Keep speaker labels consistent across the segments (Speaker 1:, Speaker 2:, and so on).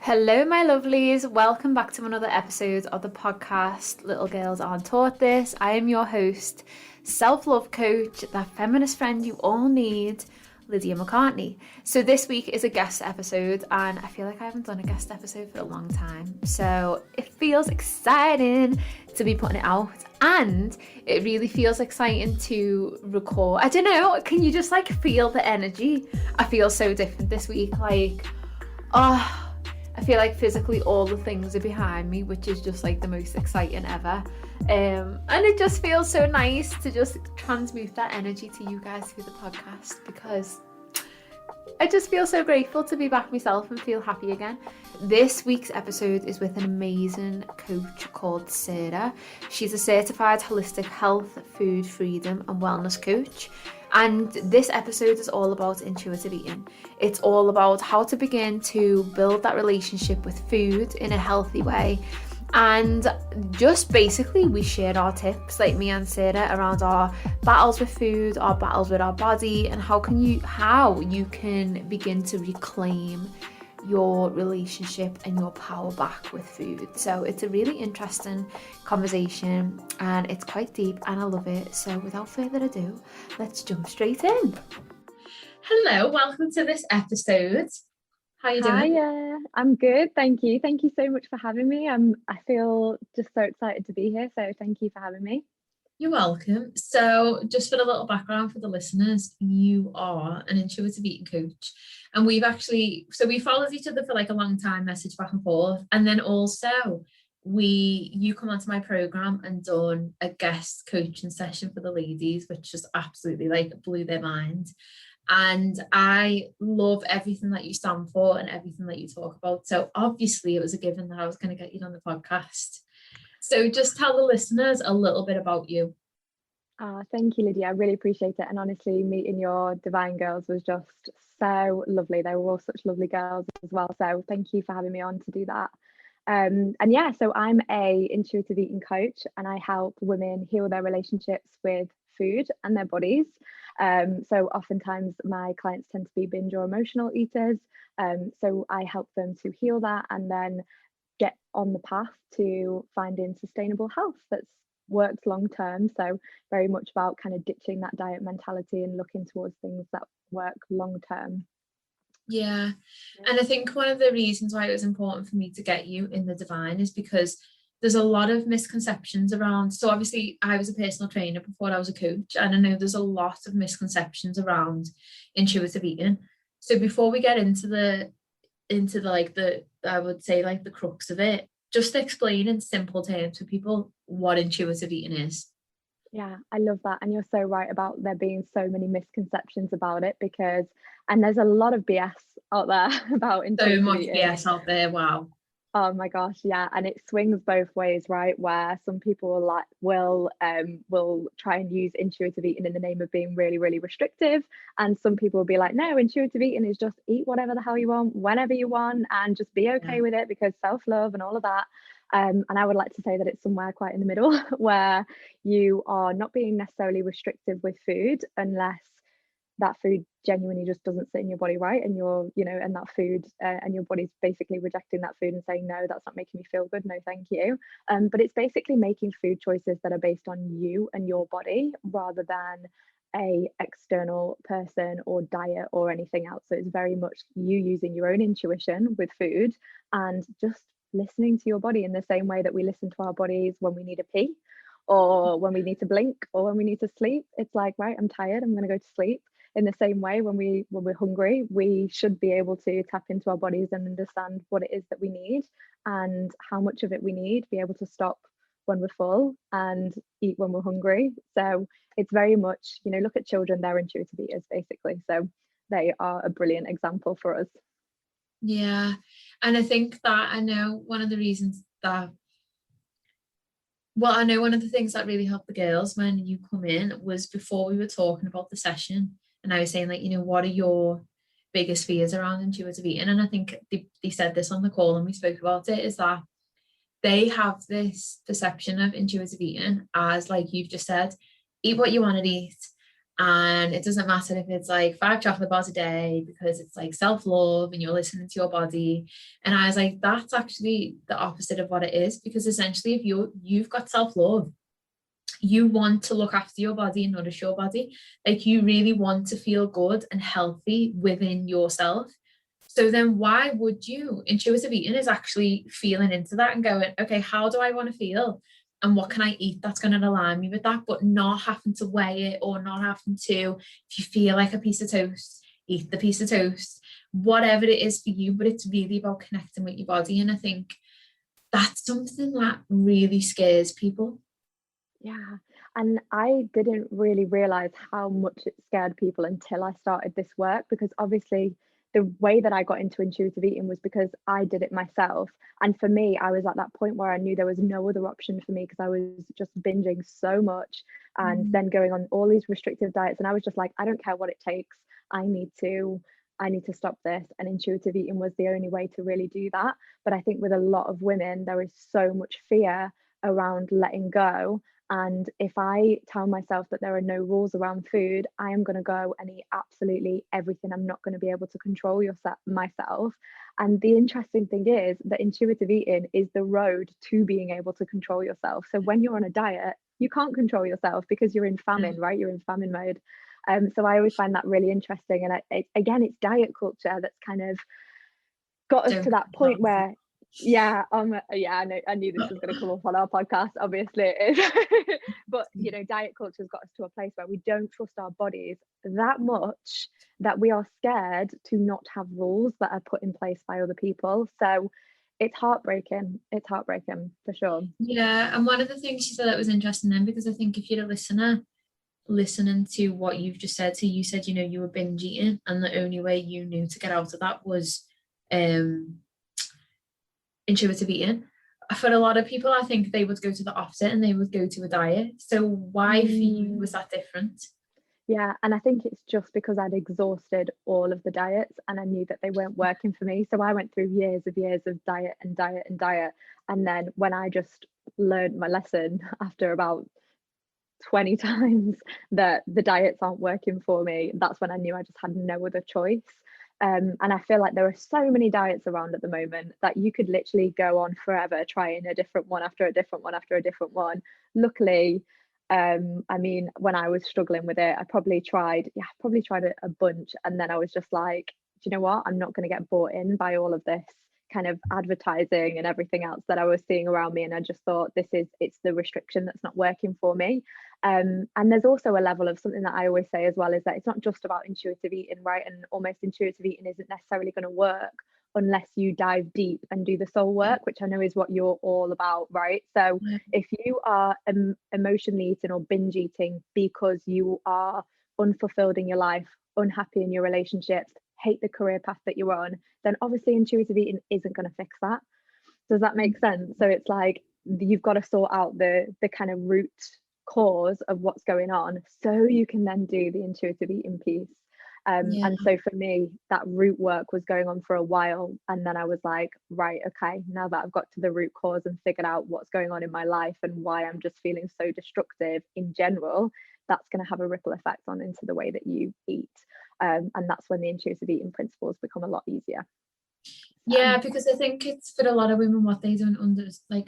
Speaker 1: Hello, my lovelies. Welcome back to another episode of the podcast Little Girls Aren't Taught This. I am your host, self-love coach, that feminist friend you all need, Lydia McCartney. So this week is a guest episode, and I feel like I haven't done a guest episode for a long time. So it feels exciting to be putting it out, and it really feels exciting to record. I don't know, can you just feel the energy? I feel so different this week. I feel like physically all the things are behind me, which is just the most exciting ever. And it just feels so nice to just transmute that energy to you guys through the podcast, because I just feel so grateful to be back myself and feel happy again. This week's episode is with an amazing coach called Sarah. She's a certified holistic health, food, freedom and wellness coach. And this episode is all about intuitive eating. It's all about how to begin to build that relationship with food in a healthy way. And just basically we shared our tips, me and Sarah, around our battles with food, our battles with our body, and how you can begin to reclaim your relationship and your power back with food. So it's a really interesting conversation and it's quite deep and I love it. So without further ado, let's jump straight in. Hello, welcome to this episode. How are you doing?
Speaker 2: Hi, I'm good, thank you. Thank you so much for having me. I feel just so excited to be here, so thank you for having me.
Speaker 1: You're welcome. So just for a little background for the listeners, you are an intuitive eating coach, and we followed each other for a long time, message back and forth, and then also you come onto my program and done a guest coaching session for the ladies, which just absolutely blew their mind. And I love everything that you stand for and everything that you talk about. So obviously it was a given that I was going to get you on the podcast. So just tell the listeners a little bit about you.
Speaker 2: Thank you, Lydia. I really appreciate it. And honestly, meeting your divine girls was just so lovely. They were all such lovely girls as well. So thank you for having me on to do that. So I'm a intuitive eating coach and I help women heal their relationships with food and their bodies. So oftentimes my clients tend to be binge or emotional eaters. So I help them to heal that and then get on the path to finding sustainable health that's works long term. So very much about kind of ditching that diet mentality and looking towards things that work long term.
Speaker 1: Yeah. And I think one of the reasons why it was important for me to get you in the divine is because there's a lot of misconceptions around. So obviously I was a personal trainer before I was a coach, and I know there's a lot of misconceptions around intuitive eating. So before we get into the I would say the crux of it, just explain in simple terms for people what intuitive eating is.
Speaker 2: Yeah, I love that. And you're so right about there being so many misconceptions about it, and there's a lot of BS out there about intuitive
Speaker 1: So much
Speaker 2: eating.
Speaker 1: BS out there. Wow.
Speaker 2: Oh my gosh, yeah, and it swings both ways, right? Where some people will try and use intuitive eating in the name of being really, really restrictive, and some people will be like, no, intuitive eating is just eat whatever the hell you want, whenever you want, and just be okay with it because self-love and all of that. And I would like to say that it's somewhere quite in the middle where you are not being necessarily restrictive with food unless that food genuinely just doesn't sit in your body right, and and that food and your body's basically rejecting that food and saying, no, that's not making me feel good, no thank you. But it's basically making food choices that are based on you and your body rather than a external person or diet or anything else. So it's very much you using your own intuition with food and just listening to your body in the same way that we listen to our bodies when we need a pee or when we need to blink or when we need to sleep. It's like, right, I'm tired, I'm going to go to sleep. In the same way, when we're hungry, we should be able to tap into our bodies and understand what it is that we need and how much of it we need, be able to stop when we're full and eat when we're hungry. So it's very much, look at children, they're intuitive eaters basically. So they are a brilliant example for us.
Speaker 1: Yeah. And I think that I know one of the things that really helped the girls when you come in was before we were talking about the session. And I was saying, what are your biggest fears around intuitive eating? And I think they said this on the call and we spoke about it, is that they have this perception of intuitive eating as, like you've just said, eat what you want to eat
Speaker 3: And it doesn't matter if it's like 5 chocolate bars a day, because it's like self-love and you're listening to your body. And I was like, that's actually the opposite of what it is, because essentially if you've got self-love, you want to look after your body and nourish your body. Like, you really want to feel good and healthy within yourself. So then why would you? Intuitive eating is actually feeling into that and going, okay, how do I want to feel? And what can I eat that's going to align me with that, but not having to weigh it, or not having to, if you feel like a piece of toast, eat the piece of toast, whatever it is for you. But it's really about connecting with your body. And I think that's something that really scares people.
Speaker 2: Yeah. And I didn't really realize how much it scared people until I started this work, because obviously the way that I got into intuitive eating was because I did it myself. And for me, I was at that point where I knew there was no other option for me, because I was just binging so much and then going on all these restrictive diets. And I was just like, I don't care what it takes. I need to stop this. And intuitive eating was the only way to really do that. But I think with a lot of women, there is so much fear around letting go. And if I tell myself that there are no rules around food, I am going to go and eat absolutely everything. I'm not going to be able to control myself. And the interesting thing is that intuitive eating is the road to being able to control yourself. So when you're on a diet, you can't control yourself because you're in famine, right? You're in famine mode. So I always find that really interesting. And again, it's diet culture that's kind of got us to that point where, yeah, I knew this was going to come up on our podcast. Obviously it is. But diet culture has got us to a place where we don't trust our bodies that much, that we are scared to not have rules that are put in place by other people. So it's heartbreaking for sure.
Speaker 3: Yeah. And one of the things she said that was interesting then, because I think if you're a listener listening to what you've just said, so you said you were binge eating, and the only way you knew to get out of that was intuitive eating. For a lot of people, I think they would go to the opposite and they would go to a diet. So why for you was that different?
Speaker 2: Yeah, and I think it's just because I'd exhausted all of the diets and I knew that they weren't working for me. So I went through years of diet and diet and diet. And then when I just learned my lesson after about 20 times that the diets aren't working for me, that's when I knew I just had no other choice. And I feel like there are so many diets around at the moment that you could literally go on forever trying a different one after a different one after a different one. Luckily, I mean, when I was struggling with it, I probably tried a bunch, and then I was just like, do you know what? I'm not going to get bought in by all of this kind of advertising and everything else that I was seeing around me. And I just thought, it's the restriction that's not working for me. And there's also a level of something that I always say as well, is that it's not just about intuitive eating, right? And almost intuitive eating isn't necessarily going to work unless you dive deep and do the soul work, which I know is what you're all about, right? So if you are emotionally eating or binge eating because you are unfulfilled in your life, unhappy in your relationships, hate the career path that you're on, then obviously intuitive eating isn't going to fix that. Does that make sense? So it's like you've got to sort out the kind of root cause of what's going on, so you can then do the intuitive eating piece. And so for me, that root work was going on for a while, and then I was like, right, okay, now that I've got to the root cause and figured out what's going on in my life and why I'm just feeling so destructive in general, that's going to have a ripple effect on into the way that you eat. And that's when the intuitive eating principles become a lot easier.
Speaker 3: Yeah, because I think it's for a lot of women, what they don't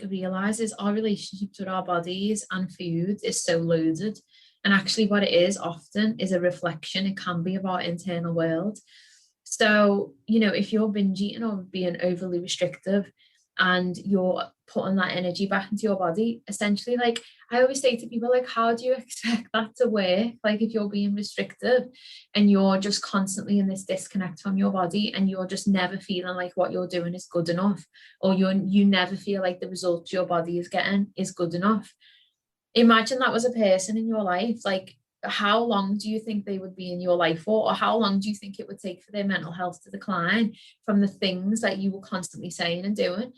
Speaker 3: realize is our relationships with our bodies and food is so loaded. And actually what it is often is a reflection. It can be of our internal world. So, if you're binge eating or being overly restrictive and you're putting that energy back into your body, essentially, like I always say to people, like, how do you expect that to work? Like, if you're being restrictive and you're just constantly in this disconnect from your body, and you're just never feeling like what you're doing is good enough, or you never feel like the results your body is getting is good enough. Imagine that was a person in your life. Like, how long do you think they would be in your life for? Or how long do you think it would take for their mental health to decline from the things that you were constantly saying and doing?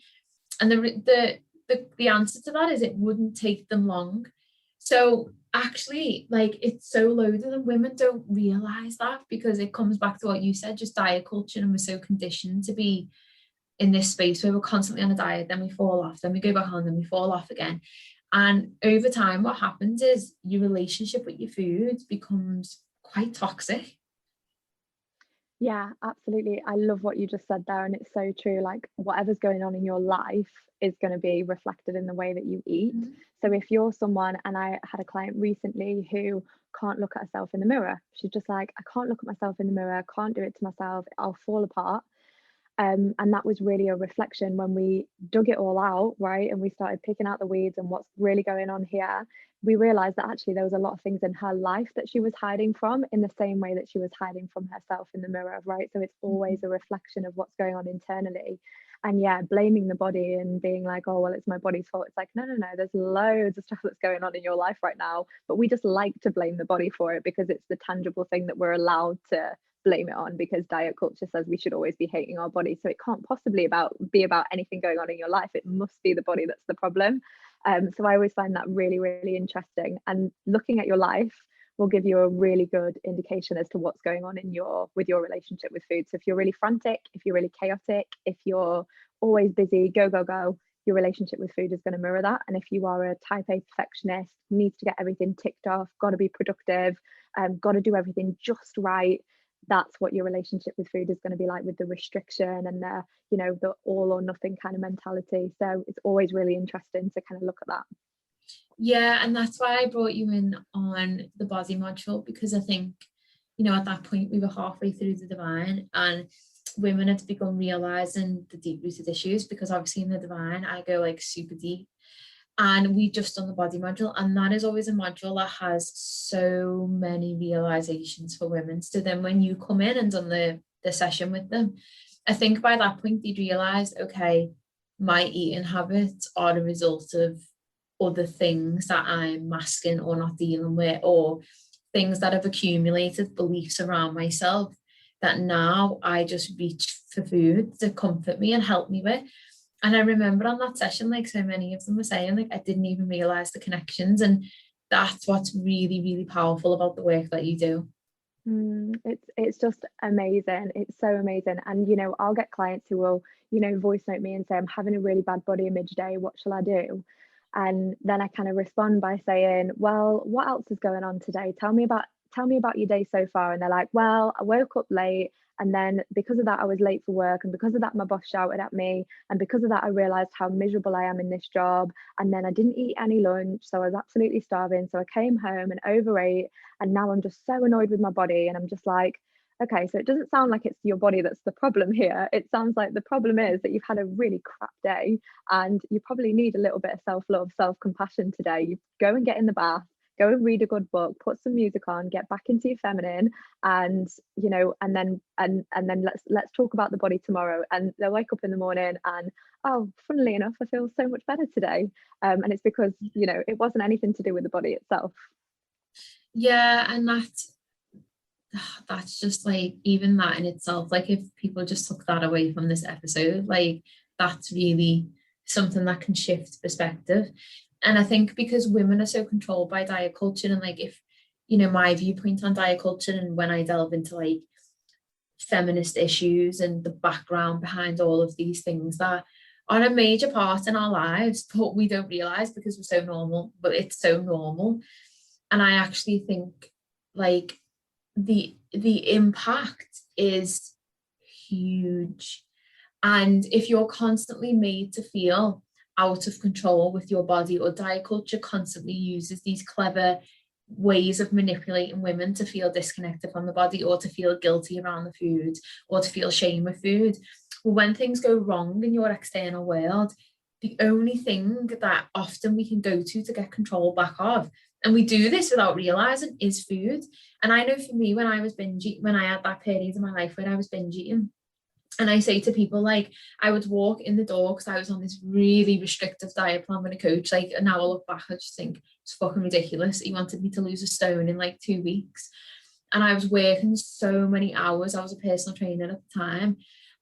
Speaker 3: And the answer to that is it wouldn't take them long. So actually, like, it's so loaded, and women don't realize that, because it comes back to what you said, just diet culture, and we're so conditioned to be in this space where we're constantly on a diet, then we fall off, then we go back on, then we fall off again. And over time, what happens is your relationship with your food becomes quite toxic.
Speaker 2: Yeah, absolutely. I love what you just said there, and it's so true. Like, whatever's going on in your life is going to be reflected in the way that you eat.
Speaker 3: Mhm.
Speaker 2: So if you're someone, and I had a client recently who can't look at herself in the mirror, she's just like, I can't look at myself in the mirror, I can't do it to myself, I'll fall apart. And that was really a reflection when we dug it all out, right? And we started picking out the weeds and what's really going on here. We realized that actually there was a lot of things in her life that she was hiding from, in the same way that she was hiding from herself in the mirror, right? So it's always a reflection of what's going on internally. And yeah, blaming the body and being like, oh, well, it's my body's fault. It's like, no, no, no, there's loads of stuff that's going on in your life right now. But we just like to blame the body for it because it's the tangible thing that we're allowed to blame it on, because diet culture says we should always be hating our body. So it can't possibly be about anything going on in your life. It must be the body that's the problem. So I always find that really, really interesting. And looking at your life will give you a really good indication as to what's going on in with your relationship with food. So if you're really frantic, if you're really chaotic, if you're always busy, go, go, go, your relationship with food is going to mirror that. And if you are a type A perfectionist, needs to get everything ticked off, got to be productive, got to do everything just right, that's what your relationship with food is going to be like, with the restriction and the all or nothing kind of mentality. So it's always really interesting to kind of look at that.
Speaker 3: Yeah, and that's why I brought you in on the body module, because I think, at that point we were halfway through the divine, and women had begun realizing the deep rooted issues, because obviously in the divine I go like super deep, and we just done the body module, and that is always a module that has so many realizations for women. So then when you come in and done the session with them, I think by that point they'd realized, okay, my eating habits are a result of other things that I'm masking or not dealing with, or things that have accumulated, beliefs around myself that now I just reach for food to comfort me and help me with. And I remember on that session, like, so many of them were saying, like, I didn't even realize the connections. And that's what's really, really powerful about the work that you do.
Speaker 2: It's just amazing. It's so amazing. And I'll get clients who will voice note me and say, I'm having a really bad body image day, what shall I do? And then I kind of respond by saying, well, what else is going on today? Tell me about your day so far. And they're like, well, I woke up late, and then because of that I was late for work, and because of that my boss shouted at me, and because of that I realized how miserable I am in this job, and then I didn't eat any lunch, so I was absolutely starving, so I came home and overate, and now I'm just so annoyed with my body. And I'm just like, okay, so it doesn't sound like it's your body that's the problem here. It sounds like the problem is that you've had a really crap day, and you probably need a little bit of self-love, self-compassion today. You go and get in the bath, go and read a good book, put some music on, get back into your feminine, and and then let's talk about the body tomorrow. And they'll wake up in the morning and, oh, funnily enough, I feel so much better today. And it's because it wasn't anything to do with the body itself.
Speaker 3: Yeah, and that's just like, even that in itself, like, if people just took that away from this episode, like, that's really something that can shift perspective. And I think because women are so controlled by diet culture, and like, if my viewpoint on diet culture, and when I delve into like feminist issues and the background behind all of these things that are a major part in our lives, but we don't realize because we're so normal, but it's so normal. And I actually think, like, the impact is huge. And if you're constantly made to feel out of control with your body, or diet culture constantly uses these clever ways of manipulating women to feel disconnected from the body, or to feel guilty around the food, or to feel shame with food, well, when things go wrong in your external world, the only thing that often we can go to get control back of, and we do this without realizing, is food. And I know for me, when I was binge eating, when I had that period in my life when I was binge eating, and I say to people, like, I would walk in the door because I was on this really restrictive diet plan with a coach. Like, and now I look back, I just think it's fucking ridiculous. He wanted me to lose a stone in like 2 weeks. And I was working so many hours. I was a personal trainer at the time.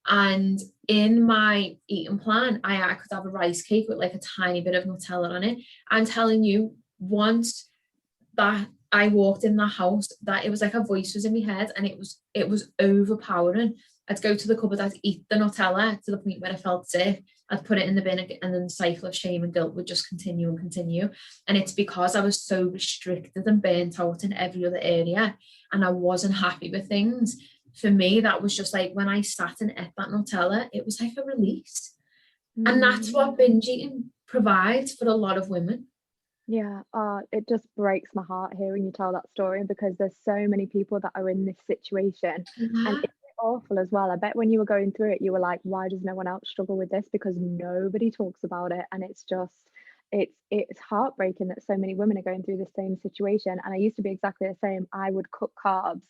Speaker 3: And in my eating plan, I could have a rice cake with like a tiny bit of Nutella on it. I'm telling you, once that I walked in that house, that it was like a voice was in my head, and it was overpowering. I'd go to the cupboard, I'd eat the Nutella to the point where I felt sick. I'd put it in the bin, and then the cycle of shame and guilt would just continue and continue. And it's because I was so restricted and burnt out in every other area, and I wasn't happy with things. For me, that was just like when I sat and ate that Nutella, it was like a release. And that's what binge eating provides for a lot of women.
Speaker 2: Yeah, it just breaks my heart hearing you tell that story, because there's so many people that are in this situation. And it's awful as well. I bet when you were going through it, you were like, why does no one else struggle with this? Because nobody talks about it. And it's just, it's heartbreaking that so many women are going through the same situation. And I used to be exactly the same. I would cook carbs,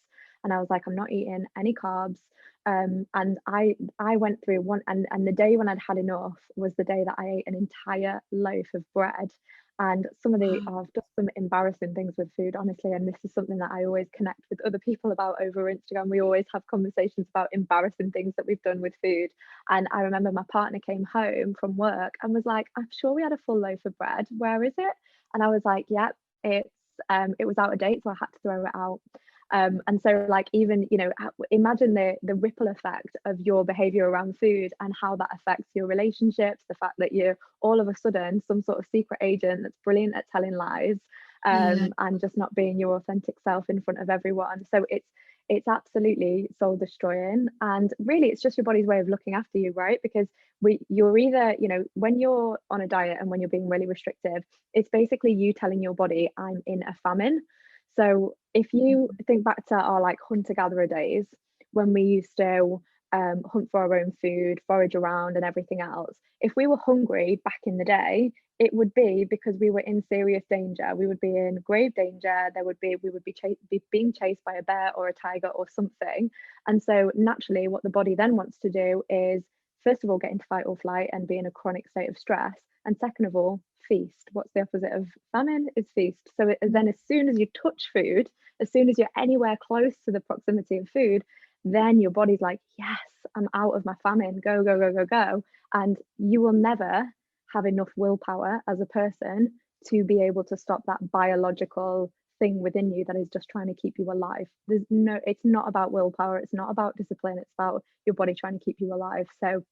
Speaker 2: and I was like, I'm not eating any carbs. And I went through one, and the day when I'd had enough was the day that I ate an entire loaf of bread. And some of the I've done some embarrassing things with food, honestly, and this is something that I always connect with other people about over Instagram. We always have conversations about embarrassing things that we've done with food. And I remember my partner came home from work and was like, I'm sure we had a full loaf of bread, where is it? And I was like, yep, it was out of date, so I had to throw it out. And so, like, even, you know, imagine the ripple effect of your behavior around food and how that affects your relationships, the fact that you're all of a sudden some sort of secret agent that's brilliant at telling lies, and just not being your authentic self in front of everyone. So it's absolutely soul destroying, and really it's just your body's way of looking after you, right? Because you're either, you know, when you're on a diet and when you're being really restrictive, it's basically you telling your body, I'm in a famine. So if you think back to our like hunter-gatherer days, when we used to hunt for our own food, forage around and everything else, if we were hungry back in the day, it would be because we were in serious danger. We would be in grave danger. We would be being chased by a bear or a tiger or something. And so naturally what the body then wants to do is, first of all, get into fight or flight and be in a chronic state of stress. And second of all, feast. What's the opposite of famine? Is feast. So then as soon as you touch food, as soon as you're anywhere close to the proximity of food, then your body's like, yes, I'm out of my famine, go, go, go, go, go. And you will never have enough willpower as a person to be able to stop that biological thing within you that is just trying to keep you alive. It's not about willpower, it's not about discipline, it's about your body trying to keep you alive. So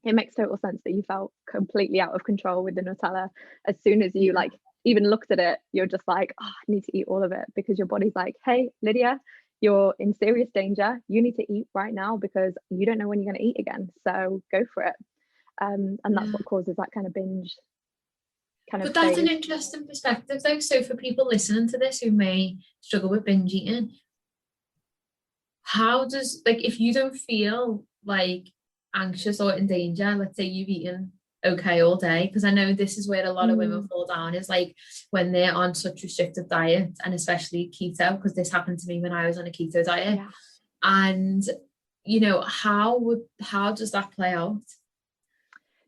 Speaker 2: it makes total sense that you felt completely out of control with the Nutella. As soon as you like even looked at it, you're just like, oh, I need to eat all of it, because your body's like, hey, Lydia, you're in serious danger. You need to eat right now because you don't know when you're going to eat again. So go for it. And that's what causes that kind of binge kind of.
Speaker 3: But that's an interesting perspective though. So for people listening to this who may struggle with binge eating, how does, like, if you don't feel like anxious or in danger, let's say you've eaten okay all day, because I know this is where a lot of women fall down, is like when they're on such restrictive diets, and especially keto, because this happened to me when I was on a keto diet. And you know, how does that play out?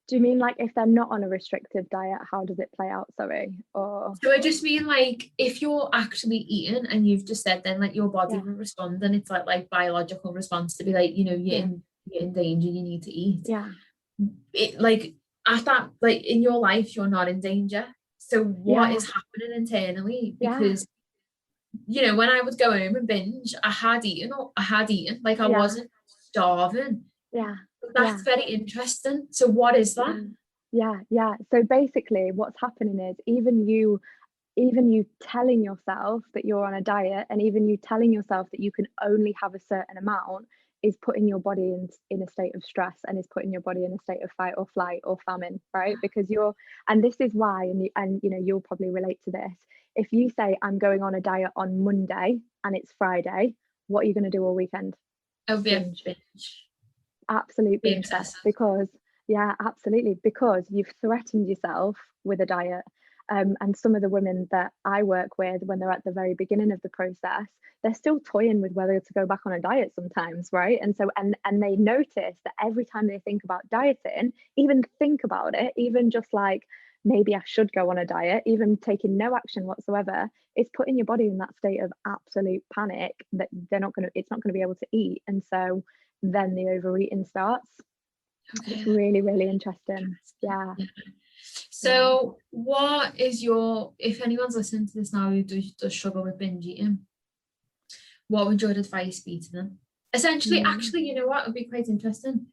Speaker 2: Do you mean like if they're not on a restrictive diet, how does it play out? Sorry. Or
Speaker 3: so I just mean like if you're actually eating and you've just said then like your body will respond, and it's like biological response to be like, you know, you're in danger, you need to eat. It like at that, like in your life you're not in danger, so what is happening internally? Because you know, when I would go home and binge, I had eaten, like I wasn't starving. That's very interesting. So what is that?
Speaker 2: So basically what's happening is even you telling yourself that you're on a diet, and even you telling yourself that you can only have a certain amount, is putting your body in a state of stress, and is putting your body in a state of fight or flight or famine, right? Because and this is why, and you know, you'll probably relate to this. If you say I'm going on a diet on Monday and it's Friday, what are you going to do all weekend?
Speaker 3: Binge.
Speaker 2: Absolute binge fest, because absolutely, because you've threatened yourself with a diet. And some of the women that I work with, when they're at the very beginning of the process, they're still toying with whether to go back on a diet sometimes, right? And so and they notice that every time they think about dieting, even think about it, even just like, maybe I should go on a diet, even taking no action whatsoever, it's putting your body in that state of absolute panic that it's not going to be able to eat. And so then the overeating starts. It's really, really interesting.
Speaker 3: So what is if anyone's listening to this now who does struggle with binge eating, what would your advice be to them? Essentially, actually, you know what would be quite interesting?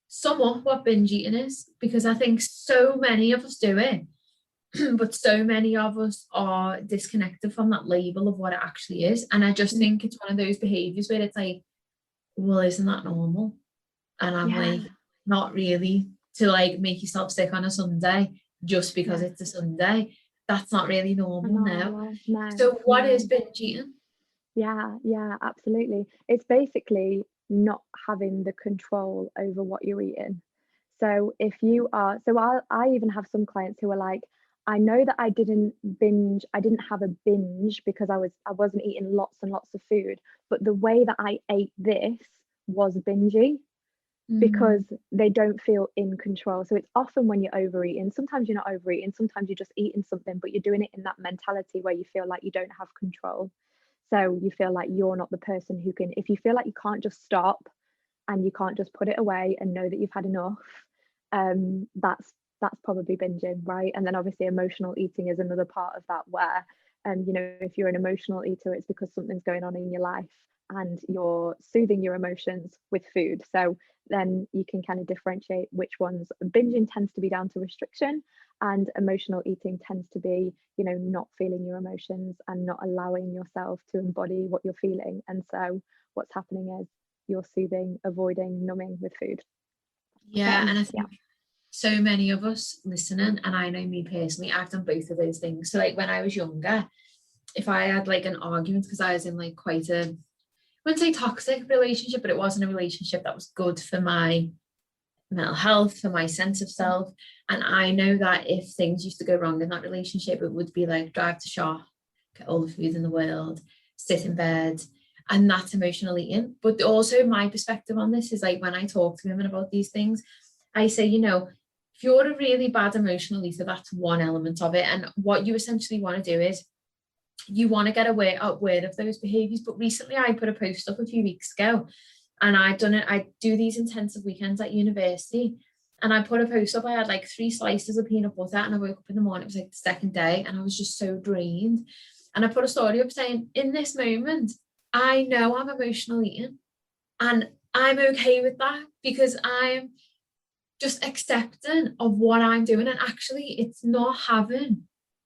Speaker 3: Sum up what binge eating is, because I think so many of us do it, but so many of us are disconnected from that label of what it actually is. And I just think it's one of those behaviors where it's like, well, isn't that normal? And I'm like, not really, to like make yourself sick on a Sunday just because it's a Sunday. That's not really normal now. So what is binge eating?
Speaker 2: Yeah, absolutely. It's basically not having the control over what you're eating. So if you are, so I even have some clients who are like, I know that I didn't have a binge because I wasn't eating lots and lots of food, but the way that I ate this was binging, because they don't feel in control. So it's often when you're overeating. Sometimes you're not overeating, sometimes you're just eating something, but you're doing it in that mentality where you feel like you don't have control. So you feel like you're not the person who can, if you feel like you can't just stop and you can't just put it away and know that you've had enough, that's probably binging, right? And then obviously emotional eating is another part of that, where you know, if you're an emotional eater, it's because something's going on in your life and you're soothing your emotions with food. So then you can kind of differentiate which ones. Binging tends to be down to restriction, and emotional eating tends to be, you know, not feeling your emotions and not allowing yourself to embody what you're feeling. And so what's happening is you're soothing, avoiding, numbing with food.
Speaker 3: Yeah, and I think so many of us listening, and I know me personally, I've done both of those things. So like when I was younger, if I had like an argument, because I was in like quite a, I wouldn't say toxic relationship, but it wasn't a relationship that was good for my mental health, for my sense of self. And I know that if things used to go wrong in that relationship, it would be like drive to shop, get all the food in the world, sit in bed. And that's emotional eating. But also my perspective on this is like, when I talk to women about these things, I say, you know, if you're a really bad emotional eater, that's one element of it. And what you essentially want to do is you want to get aware of those behaviors. But recently I put a post up a few weeks ago, and I've done it. I do these intensive weekends at university, and I put a post up. I had like 3 slices of peanut butter, and I woke up in the morning, it was like the second day, and I was just so drained. And I put a story up saying, in this moment, I know I'm emotional eating, and I'm okay with that, because I'm just accepting of what I'm doing. And actually, it's not having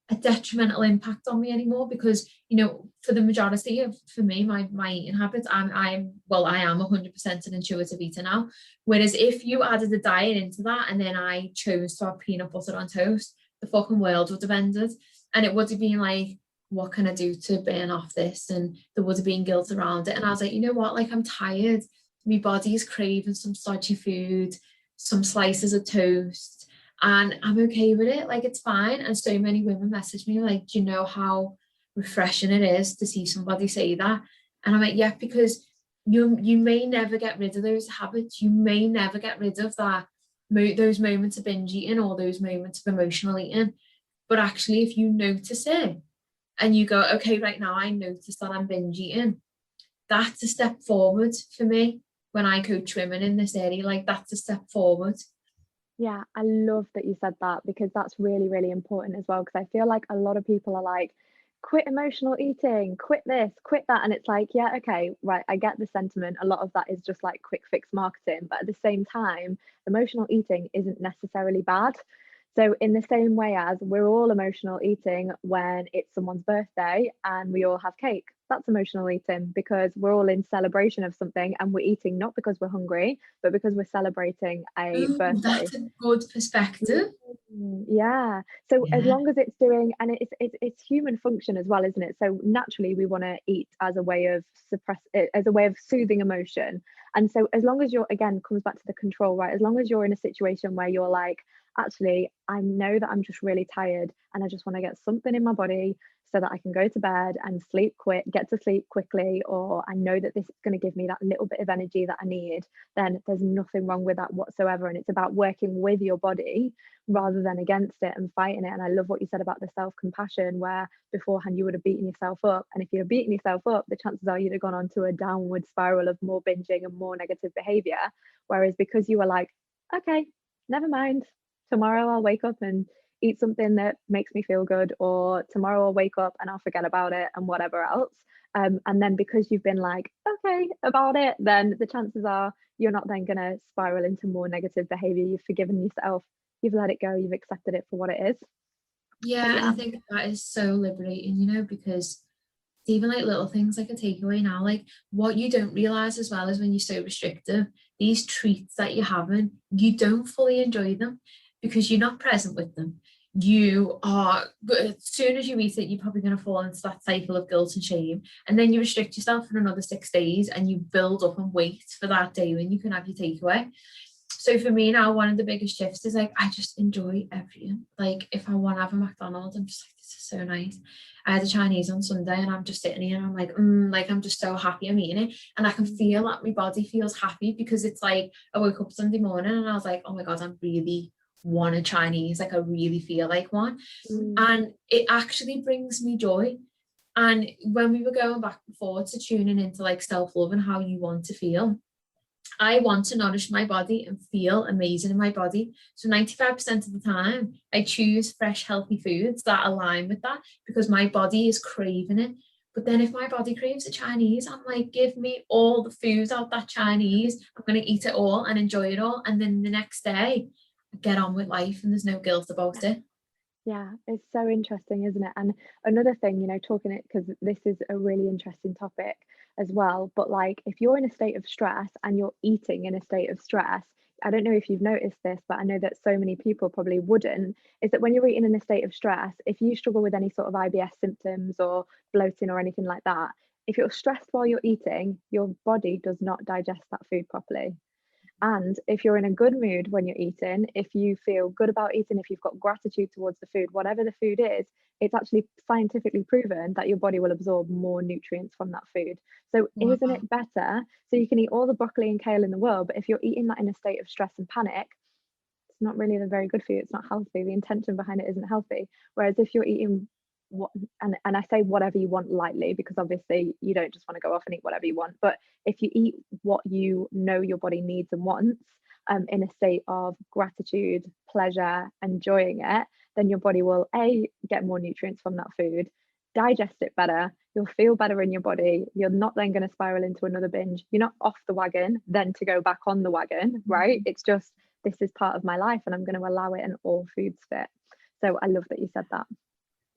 Speaker 3: a detrimental impact on me anymore, because, you know, for the majority of, for me, my eating habits, I am 100% an intuitive eater now. Whereas if you added a diet into that and then I chose to have peanut butter on toast, the fucking world would have ended. And it would have been like, what can I do to burn off this? And there would have been guilt around it. And I was like, you know what, like, I'm tired, my body is craving some stodgy food, some slices of toast, and I'm okay with it. Like, it's fine. And so many women message me like, do you know how refreshing it is to see somebody say that? And I'm like, yeah, because you may never get rid of those habits. You may never get rid of that, those moments of binge eating or those moments of emotional eating. But actually, if you notice it and you go, okay, right now I notice that I'm binge eating, that's a step forward for me. When I coach women in this area, like, that's a step forward.
Speaker 2: Yeah, I love that you said that, because that's really, really important as well. Because I feel like a lot of people are like, quit emotional eating, quit this, quit that. And it's like, yeah, okay, right, I get the sentiment. A lot of that is just like quick fix marketing. But at the same time, emotional eating isn't necessarily bad. So, in the same way as we're all emotional eating when it's someone's birthday and we all have cake, that's emotional eating, because we're all in celebration of something and we're eating not because we're hungry, but because we're celebrating a birthday.
Speaker 3: That's a good perspective.
Speaker 2: Yeah. So as long as it's doing, and it's human function as well, isn't it? So naturally we want to eat as a way of as a way of soothing emotion. And so as long as you're, again, comes back to the control, right? As long as you're in a situation where you're like, actually, I know that I'm just really tired and I just want to get something in my body so that I can go to bed and get to sleep quickly, or I know that this is going to give me that little bit of energy that I need, then there's nothing wrong with that whatsoever. And it's about working with your body rather than against it and fighting it. And I love what you said about the self-compassion, where beforehand you would have beaten yourself up. And if you're beating yourself up, the chances are you'd have gone on to a downward spiral of more binging and more negative behavior. Whereas because you were like, okay, never mind, tomorrow I'll wake up and eat something that makes me feel good, or tomorrow I'll wake up and I'll forget about it and whatever else, And then because you've been like okay about it, then the chances are you're not then going to spiral into more negative behavior. You've forgiven yourself, you've let it go, you've accepted it for what it is.
Speaker 3: Yeah, and I think that is so liberating, you know, because even like little things like a takeaway now, like what you don't realize as well is when you're so restrictive, these treats that you're having, you don't fully enjoy them because you're not present with them. You are, as soon as you eat it, you're probably going to fall into that cycle of guilt and shame, and then you restrict yourself for another 6 days and you build up and wait for that day when you can have your takeaway. So for me now, one of the biggest shifts is like I just enjoy everything. Like if I want to have a McDonald's, I'm just like, this is so nice. I had a Chinese on Sunday and I'm just sitting here and I'm like I'm just so happy I'm eating it. And I can feel that my body feels happy because it's like I woke up Sunday morning and I was like, oh my God, I really want a Chinese. Like I really feel like one. And it actually brings me joy. And when we were going back and forth to tuning into like self-love and how you want to feel, I want to nourish my body and feel amazing in my body. So 95% of the time, I choose fresh, healthy foods that align with that because my body is craving it. But then if my body craves a Chinese, I'm like, give me all the foods out that Chinese. I'm going to eat it all and enjoy it all. And then the next day, I get on with life and there's no guilt about it.
Speaker 2: Yeah, it's so interesting, isn't it? And another thing, you know, talking it, because this is a really interesting topic as well, but like if you're in a state of stress and you're eating in a state of stress, I don't know if you've noticed this, but I know that so many people probably wouldn't, is that when you're eating in a state of stress, if you struggle with any sort of IBS symptoms or bloating or anything like that, if you're stressed while you're eating, your body does not digest that food properly. And if you're in a good mood when you're eating, if you feel good about eating, if you've got gratitude towards the food, whatever the food is, it's actually scientifically proven that your body will absorb more nutrients from that food. So
Speaker 3: Wow.
Speaker 2: isn't it better? So you can eat all the broccoli and kale in the world, but if you're eating that in a state of stress and panic, it's not really very good for you. It's not healthy. The intention behind it isn't healthy. Whereas if you're eating what, and I say whatever you want lightly, because obviously you don't just want to go off and eat whatever you want, but if you eat what you know your body needs and wants, in a state of gratitude, pleasure, enjoying it, then your body will get more nutrients from that food, digest it better, you'll feel better in your body, you're not then going to spiral into another binge, you're not off the wagon then to go back on the wagon, right? It's just, this is part of my life and I'm going to allow it, and all foods fit. So I love that you said that.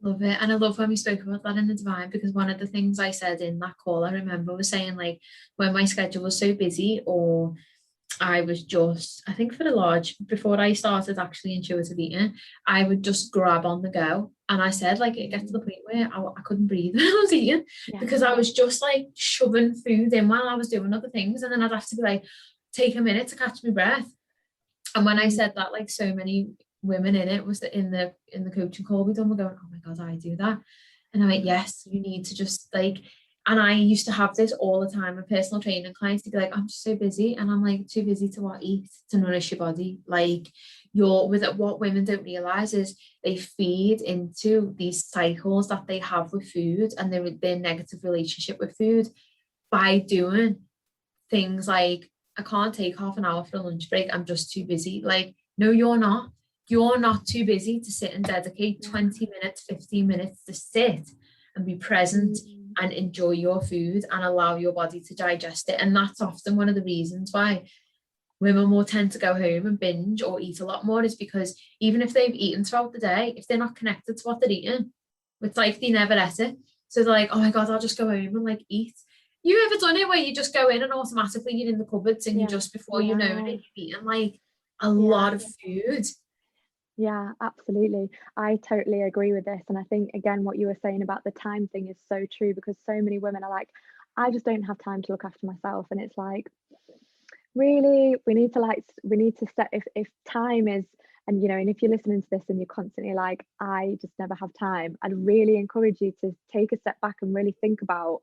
Speaker 3: Love it. And I love when we spoke about that in the Divine, because one of the things I said in that call, I remember was saying like when my schedule was so busy, or I was just, I think for the large, before I started actually intuitive eating, I would just grab on the go. And I said like it gets to the point where I couldn't breathe when I was eating, because I was just like shoving food in while I was doing other things. And then I'd have to be like, take a minute to catch my breath. And when I said that, like so many women in it was that in the coaching call we done were going, oh my God, I do that. And I'm like, yes, you need to just like, and I used to have this all the time with personal training clients to be like, I'm just so busy. And I'm like, too busy to what? Eat, to nourish your body. Like you're with it. What women don't realize is they feed into these cycles that they have with food and their negative relationship with food by doing things like, I can't take half an hour for a lunch break, I'm just too busy. Like, no, you're not. You're not too busy to sit and dedicate 20 minutes, 15 minutes to sit and be present and enjoy your food and allow your body to digest it. And that's often one of the reasons why women will tend to go home and binge or eat a lot more, is because even if they've eaten throughout the day, if they're not connected to what they're eating, it's like they never ate it. So they're like, oh my God, I'll just go home and like eat. You ever done it where you just go in and automatically you're in the cupboards and you just, before you know it, you're eating like a lot of food?
Speaker 2: Yeah, absolutely. I totally agree with this. And I think, again, what you were saying about the time thing is so true, because so many women are like, I just don't have time to look after myself. And it's like, really, we need to set, if time is, and you know, and if you're listening to this and you're constantly like, I just never have time, I'd really encourage you to take a step back and really think about,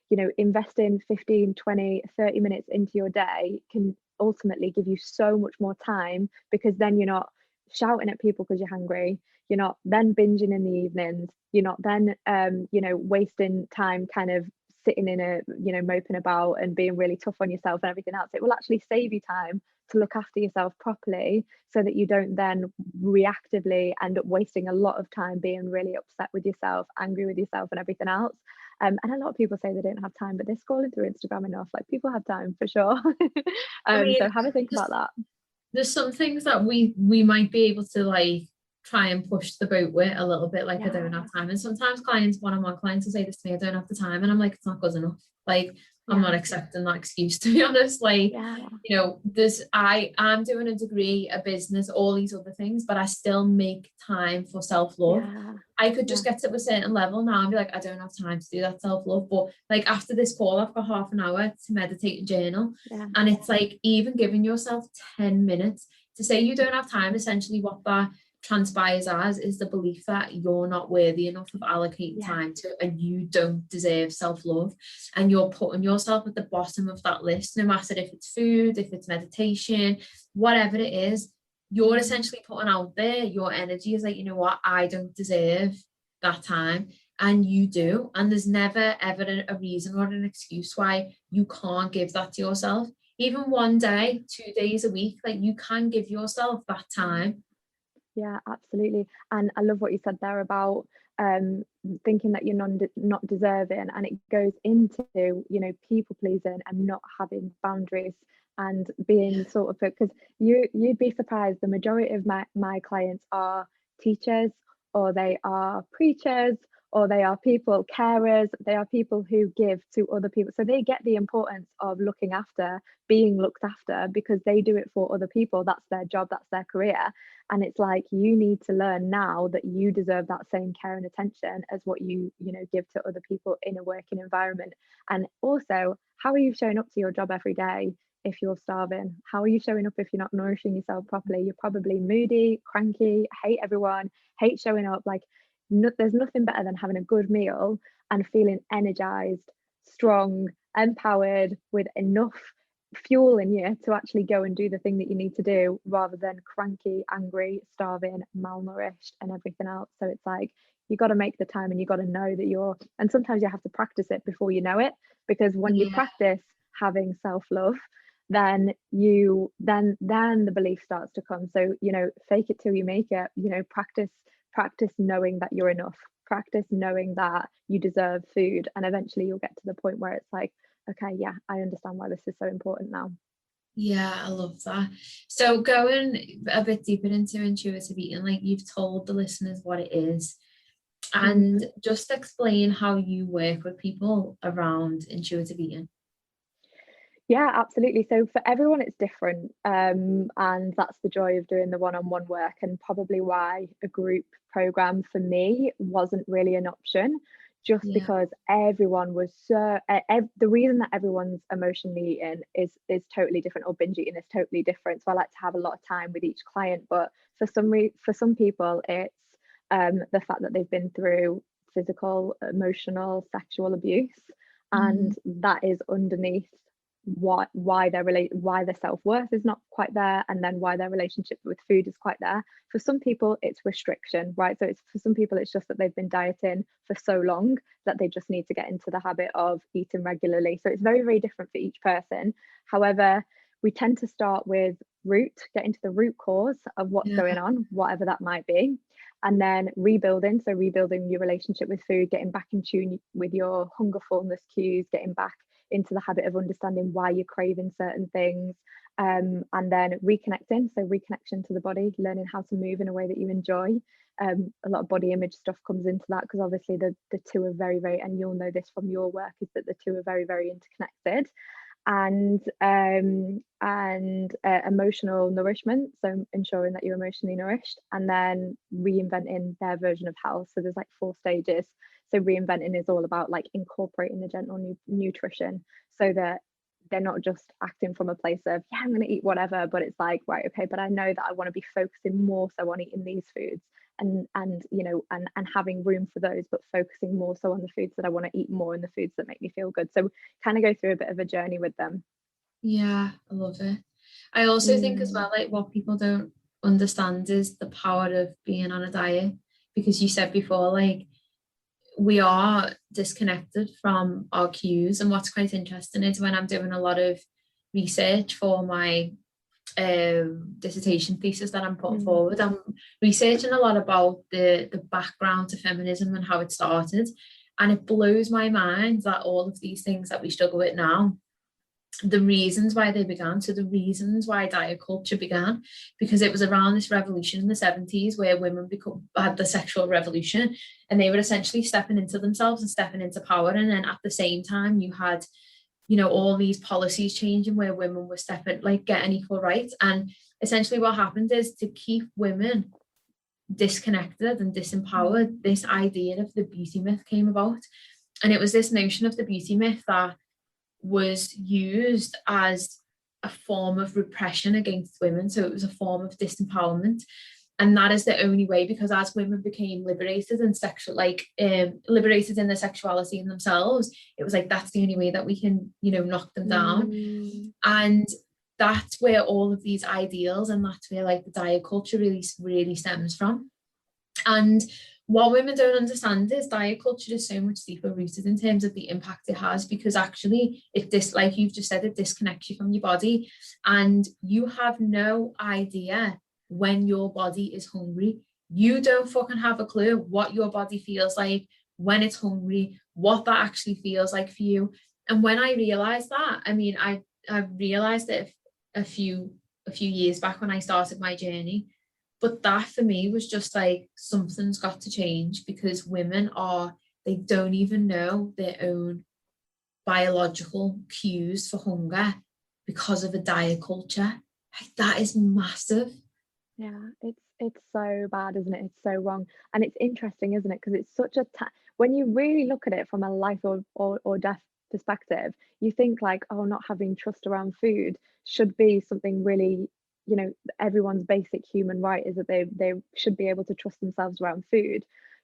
Speaker 2: you know, investing 15, 20, 30 minutes into your day can ultimately give you so much more time, because then you're not shouting at people because you're hungry, you're not then binging in the evenings, you're not then you know, wasting time kind of sitting in a, you know, moping about and being really tough on yourself and everything else. It will actually save you time to look after yourself properly, so that you don't then reactively end up wasting a lot of time being really upset with yourself, angry with yourself and everything else. And a lot of people say they don't have time, but they're scrolling through Instagram enough. Like, people have time for sure.
Speaker 3: I mean,
Speaker 2: So have a think about that.
Speaker 3: There's some things that we might be able to like try and push the boat with a little bit, like I don't have time. And sometimes clients, one-on-one clients will say this to me, I don't have the time, and I'm like, it's not good enough. Like, I'm not accepting that excuse, to be honest. Like, you know, I'm doing a degree, a business, all these other things, but I still make time for self-love. I could just get to a certain level now and be like, I don't have time to do that self-love. But like, after this call, I've got half an hour to meditate and journal. And it's like, even giving yourself 10 minutes to say you don't have time, essentially what that transpires as is the belief that you're not worthy enough of allocating time to, and you don't deserve self-love, and you're putting yourself at the bottom of that list, no matter if it's food, if it's meditation, whatever it is. You're essentially putting out there, your energy is like, you know what, I don't deserve that time, and you do. And there's never ever a reason or an excuse why you can't give that to yourself. Even one day, 2 days a week, like, you can give yourself that time.
Speaker 2: Yeah, absolutely. And I love what you said there about thinking that you're not deserving, and it goes into, you know, people pleasing and not having boundaries, and being sort of, because you'd be surprised, the majority of my clients are teachers, or they are preachers, or they are people carers, they are people who give to other people, so they get the importance of looking after, being looked after, because they do it for other people. That's their job, that's their career. And it's like, you need to learn now that you deserve that same care and attention as what you give to other people in a working environment. And also, how are you showing up to your job every day if you're starving? How are you showing up if you're not nourishing yourself properly? You're probably moody, cranky, hate everyone, hate showing up. Like, there's nothing better than having a good meal and feeling energized, strong, empowered, with enough fuel in you to actually go and do the thing that you need to do, rather than cranky, angry, starving, malnourished, and everything else. So it's like, you got to make the time, and you got to know that and sometimes you have to practice it before you know it, because when you practice having self-love, then the belief starts to come. So, you know, fake it till you make it. You know, practice knowing that you're enough, practice knowing that you deserve food, and eventually you'll get to the point where it's like, okay, yeah, I understand why this is so important now.
Speaker 3: Yeah, I love that. So going a bit deeper into intuitive eating, like, you've told the listeners what it is, and just explain how you work with people around intuitive eating.
Speaker 2: Yeah, absolutely. So for everyone it's different, and that's the joy of doing the one-on-one work, and probably why a group program for me wasn't really an option, just because everyone was so the reason that everyone's emotionally eating is totally different, or binge eating is totally different. So I like to have a lot of time with each client, but for some people it's the fact that they've been through physical, emotional, sexual abuse, and that is underneath why their self-worth is not quite there, and then why their relationship with food is quite there. For some people it's restriction, right? So for some people it's just that they've been dieting for so long that they just need to get into the habit of eating regularly. So it's very, very different for each person. However, we tend to start with get into the root cause of what's going on, whatever that might be, and then rebuilding your relationship with food, getting back in tune with your hunger, fullness cues, getting back into the habit of understanding why you're craving certain things, and then reconnection to the body, learning how to move in a way that you enjoy. A lot of body image stuff comes into that, because obviously the two are very, very, and you'll know this from your work, is that the two are very, very interconnected. And emotional nourishment, so ensuring that you're emotionally nourished, and then reinventing their version of health. So there's like 4 stages. So reinventing is all about like incorporating the gentle nutrition, so that they're not just acting from a place of, yeah, I'm going to eat whatever, but it's like, right, okay, but I know that I want to be focusing more so on eating these foods, and you know, and having room for those, but focusing more so on the foods that I want to eat more, and the foods that make me feel good. So kind of go through a bit of a journey with them.
Speaker 3: Yeah, I love it. I also think as well, like, what people don't understand is the power of being on a diet, because you said before, like, we are disconnected from our cues. And what's quite interesting is when I'm doing a lot of research for my dissertation thesis that I'm putting forward, I'm researching a lot about the background to feminism and how it started. And it blows my mind that all of these things that we struggle with now, the reasons why they began, so the reasons why diet culture began, because it was around this revolution in the 70s where women had the sexual revolution, and they were essentially stepping into themselves and stepping into power. And then at the same time, you had, you know, all these policies changing where women were stepping, like, getting equal rights. And essentially what happened is, to keep women disconnected and disempowered, this idea of the beauty myth came about. And it was this notion of the beauty myth that was used as a form of repression against women. So it was a form of disempowerment. And that is the only way, because as women became liberated and liberated in their sexuality in themselves, it was like, that's the only way that we can, you know, knock them down. And that's where all of these ideals, and that's where like the diet culture really stems from. And what women don't understand is diet culture is so much deeper rooted in terms of the impact it has, because actually like you've just said, it disconnects you from your body, and you have no idea when your body is hungry. You don't fucking have a clue what your body feels like when it's hungry, what that actually feels like for you. And when I realized that, I mean, I realized it a few years back when I started my journey. But that for me was just like, something's got to change, because women they don't even know their own biological cues for hunger because of a diet culture. Like, that is massive.
Speaker 2: Yeah, it's so bad, isn't it? It's so wrong. And it's interesting, isn't it? Because it's such a when you really look at it from a life or death perspective, you think like, oh, not having trust around food should be something really, you know, everyone's basic human right is that they should be able to trust themselves around food.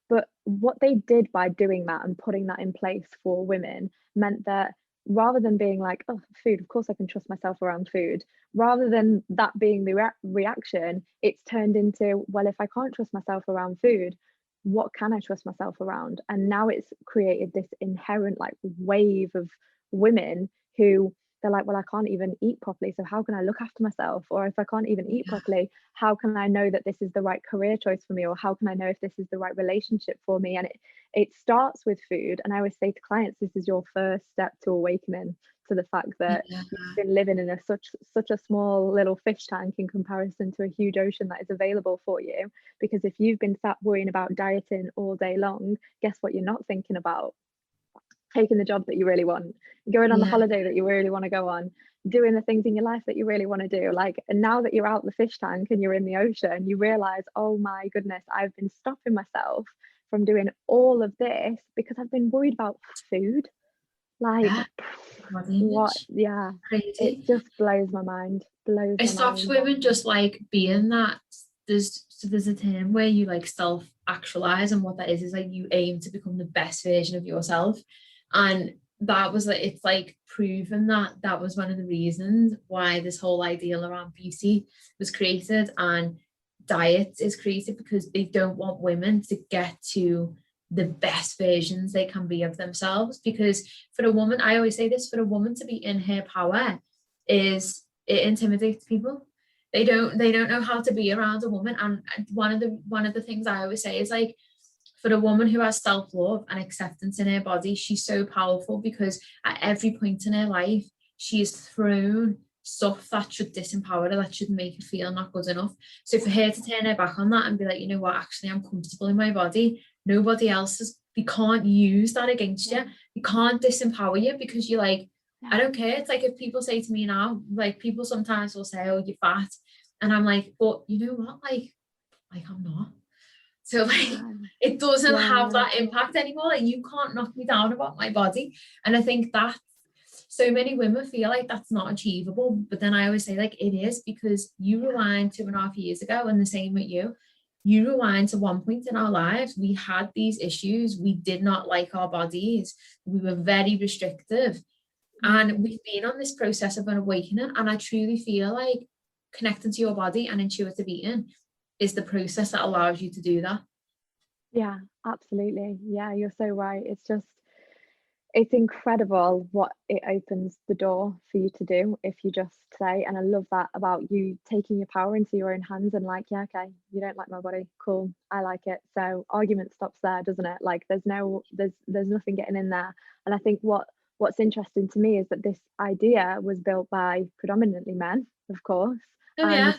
Speaker 2: But what they did by doing that and putting that in place for women meant that, rather than being like, oh, food, of course I can trust myself around food, rather than that being the reaction, it's turned into, well, if I can't trust myself around food, what can I trust myself around? And now it's created this inherent like wave of women who, they're like, well, I can't even eat properly, so how can I look after myself? Or if I can't even eat properly, how can I know that this is the right career choice for me? Or how can I know if this is the right relationship for me? And it starts with food. And I always say to clients, this is your first step to awakening to the fact that you've been living in such a small little fish tank in comparison to a huge ocean that is available for you. Because if you've been sat worrying about dieting all day long, guess what you're not thinking about? Taking the job that you really want, going on the holiday that you really want to go on, doing the things in your life that you really want to do. Like, and now that you're out the fish tank and you're in the ocean, you realize, oh my goodness, I've been stopping myself from doing all of this because I've been worried about food. Like, what? Yeah,
Speaker 3: Crazy.
Speaker 2: it just blows my mind.
Speaker 3: It stops women just like being that. There's a term where you like self-actualize, and what that is like you aim to become the best version of yourself. And that was like, it's like proven that was one of the reasons why this whole ideal around beauty was created and diet is created, because they don't want women to get to the best versions they can be of themselves. Because for a woman, I always say this, for a woman to be in her power, it intimidates people. They don't know how to be around a woman. And one of the things I always say is like, for a woman who has self-love and acceptance in her body, she's so powerful, because at every point in her life, she is thrown stuff that should disempower her, that should make her feel not good enough. So for her to turn her back on that and be like, you know what, actually I'm comfortable in my body, nobody else is, they can't use that against you. You can't disempower you, because you're like, I don't care. It's like if people say to me now, like people sometimes will say, oh, you're fat. And I'm like, but you know what, like I'm not. So like it doesn't have that impact anymore. Like you can't knock me down about my body. And I think that so many women feel like that's not achievable. But then I always say like it is, because you rewind 2.5 years ago, and the same with you. You rewind to one point in our lives, we had these issues. We did not like our bodies. We were very restrictive. And we've been on this process of an awakening. And I truly feel like connecting to your body and intuitive eating is the process that allows you to do that.
Speaker 2: Yeah, absolutely. Yeah, you're so right. It's just, It's incredible what it opens the door for you to do if you just say, and I love that about you taking your power into your own hands and like, yeah, okay, you don't like my body, cool, I like it. So argument stops there, doesn't it? Like there's nothing getting in there. And I think what's interesting to me is that this idea was built by predominantly men, of course.
Speaker 3: Oh yeah.
Speaker 2: And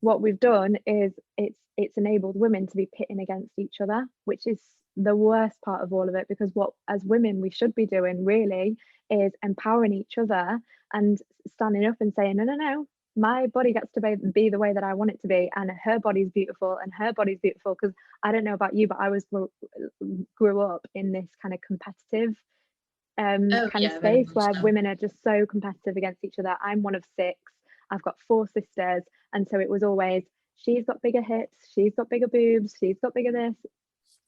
Speaker 2: what we've done is it's enabled women to be pitting against each other, which is the worst part of all of it, because what as women we should be doing really is empowering each other and standing up and saying, no, my body gets to be the way that I want it to be, and her body's beautiful and her body's beautiful. Because I don't know about you, but I grew up in this kind of competitive
Speaker 3: Oh
Speaker 2: kind of
Speaker 3: yeah, very
Speaker 2: space
Speaker 3: much
Speaker 2: where
Speaker 3: so.
Speaker 2: women are just so competitive against each other. I'm one of 6. I've got 4 sisters, and so it was always, she's got bigger hips, she's got bigger boobs, she's got bigger this.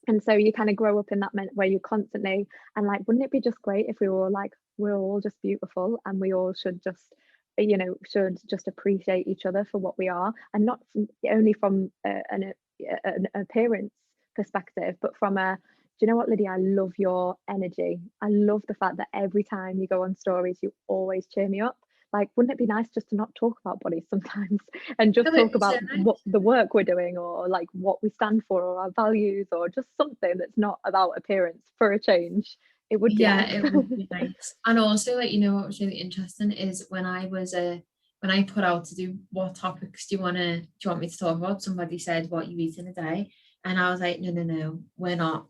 Speaker 2: And so you kind of grow up in that where you constantly, and like, wouldn't it be just great if we were all like, we're all just beautiful and we all should just, should just appreciate each other for what we are, and not only from an appearance perspective, but from a, do you know what, Lydia, I love your energy. I love the fact that every time you go on stories, you always cheer me up. Like, wouldn't it be nice just to not talk about bodies sometimes and just
Speaker 3: Oh, it
Speaker 2: talk
Speaker 3: was
Speaker 2: about
Speaker 3: nice.
Speaker 2: what the work we're doing, or like what we stand for, or our values, or just something that's not about appearance for a change? It would be
Speaker 3: Yeah,
Speaker 2: nice.
Speaker 3: it would be nice. And also, like, what was really interesting is when I put out to do what topics do you want me to talk about? Somebody said what you eat in a day. And I was like, no, we're not.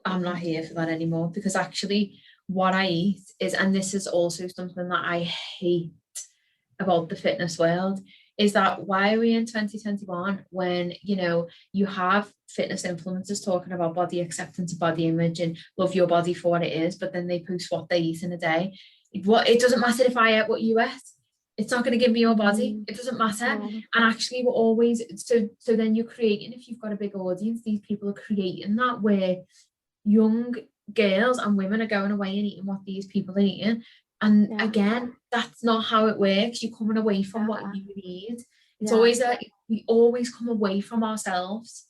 Speaker 3: I'm not here for that anymore, because actually what I eat is, and this is also something that I hate about the fitness world, is that why are we in 2021 when you have fitness influencers talking about body acceptance, body image, and love your body for what it is, but then they post what they eat in a day. It doesn't matter if I ate what you ate. It's not going to give me your body. It doesn't matter.
Speaker 2: Yeah.
Speaker 3: And actually, we're always so then you're creating, if you've got a big audience, these people are creating that where young girls and women are going away and eating what these people are eating. And
Speaker 2: Yeah.
Speaker 3: again, that's not how it works. You're coming away from what you need. It's
Speaker 2: Yeah.
Speaker 3: always that we always come away from ourselves.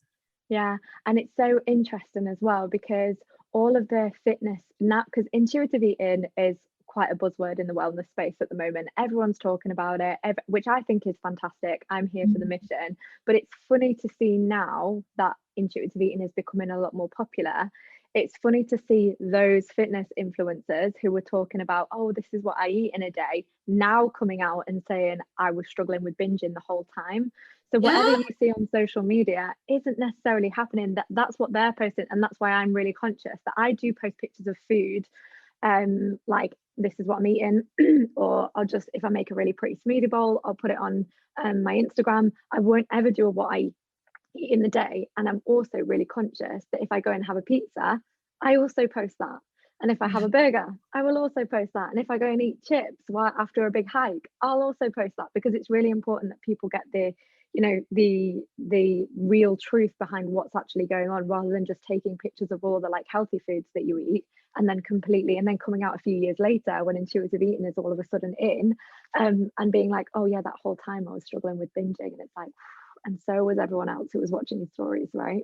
Speaker 2: Yeah, and it's so interesting as well, because all of the fitness now, because intuitive eating is quite a buzzword in the wellness space at the moment. Everyone's talking about it, which I think is fantastic. I'm here for the mission. But it's funny to see now that intuitive eating is becoming a lot more popular. It's funny to see those fitness influencers who were talking about, oh, this is what I eat in a day, now coming out and saying, I was struggling with binging the whole time. So whatever
Speaker 3: Yeah.
Speaker 2: you see on social media isn't necessarily happening. That's what they're posting, and that's why I'm really conscious that I do post pictures of food, like, this is what I'm eating, or I'll just, if I make a really pretty smoothie bowl, I'll put it on my Instagram. I won't ever do what I eat in the day. And I'm also really conscious that if I go and have a pizza, I also post that. And if I have a burger, I will also post that. And if I go and eat chips after a big hike, I'll also post that, because it's really important that people get the real truth behind what's actually going on, rather than just taking pictures of all the like healthy foods that you eat and then coming out a few years later when intuitive eating is all of a sudden in, and being like, oh yeah, that whole time I was struggling with binging. And it's like, and so was everyone else who was watching your stories, right?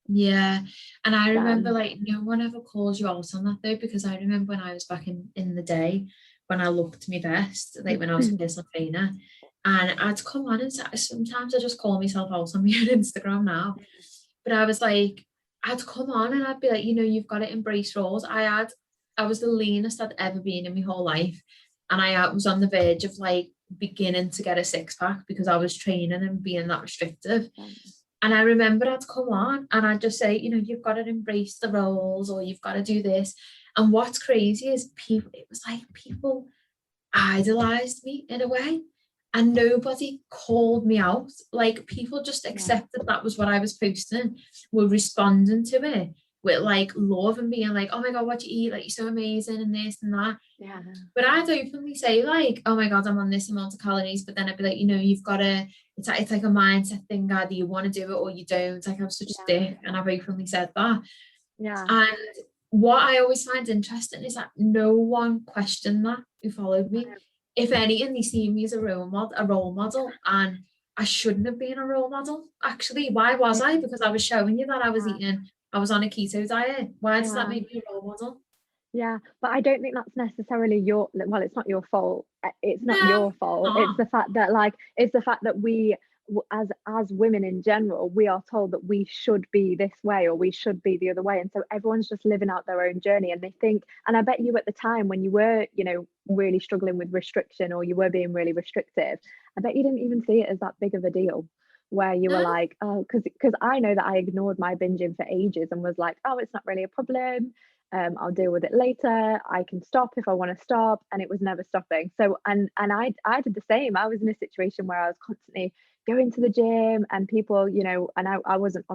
Speaker 3: Yeah. And I remember, like, no one ever calls you out on that though, because I remember when I was back in the day, when I looked my best, like when I was a personal trainer, and I'd come on and sometimes I just call myself out on my own Instagram now. But I was like, I'd come on and I'd be like, you've got to embrace roles. I was the leanest I'd ever been in my whole life. And I was on the verge of like beginning to get a 6-pack because I was training and being that restrictive. And I remember I'd come on and I'd just say, you've got to embrace the roles, or you've got to do this. And what's crazy is it was like people idolized me in a way, and nobody called me out. Like, people just accepted that was what I was posting, were responding to it with like love and being like, oh my God, what you eat? Like, you're so amazing and this and that.
Speaker 2: Yeah.
Speaker 3: But I'd openly say like, oh my God, I'm on this amount of calories. But then I'd be like, you've got to, it's like a mindset thing, either you want to do it or you don't. Like, I'm such a dick, and I've openly said that.
Speaker 2: Yeah.
Speaker 3: And what I always find interesting is that no one questioned that who followed me. If anything, they see me as a role model, and I shouldn't have been a role model. Actually, why was I? Because I was showing you that I was on a keto diet. Why does that make me a role model?
Speaker 2: Yeah, but I don't think that's necessarily well, it's not your fault. It's not
Speaker 3: No,
Speaker 2: your fault. It's
Speaker 3: not.
Speaker 2: the fact that we as women in general, we are told that we should be this way or we should be the other way. And so everyone's just living out their own journey, and they think, and I bet you at the time when you were, really struggling with restriction or you were being really restrictive, I bet you didn't even see it as that big of a deal. Where you were
Speaker 3: No.
Speaker 2: like, oh, because I know that I ignored my binging for ages and was like, oh, it's not really a problem. I'll deal with it later. I can stop if I want to stop, and it was never stopping. So, and I did the same. I was in a situation where I was constantly going to the gym, and people, and I wasn't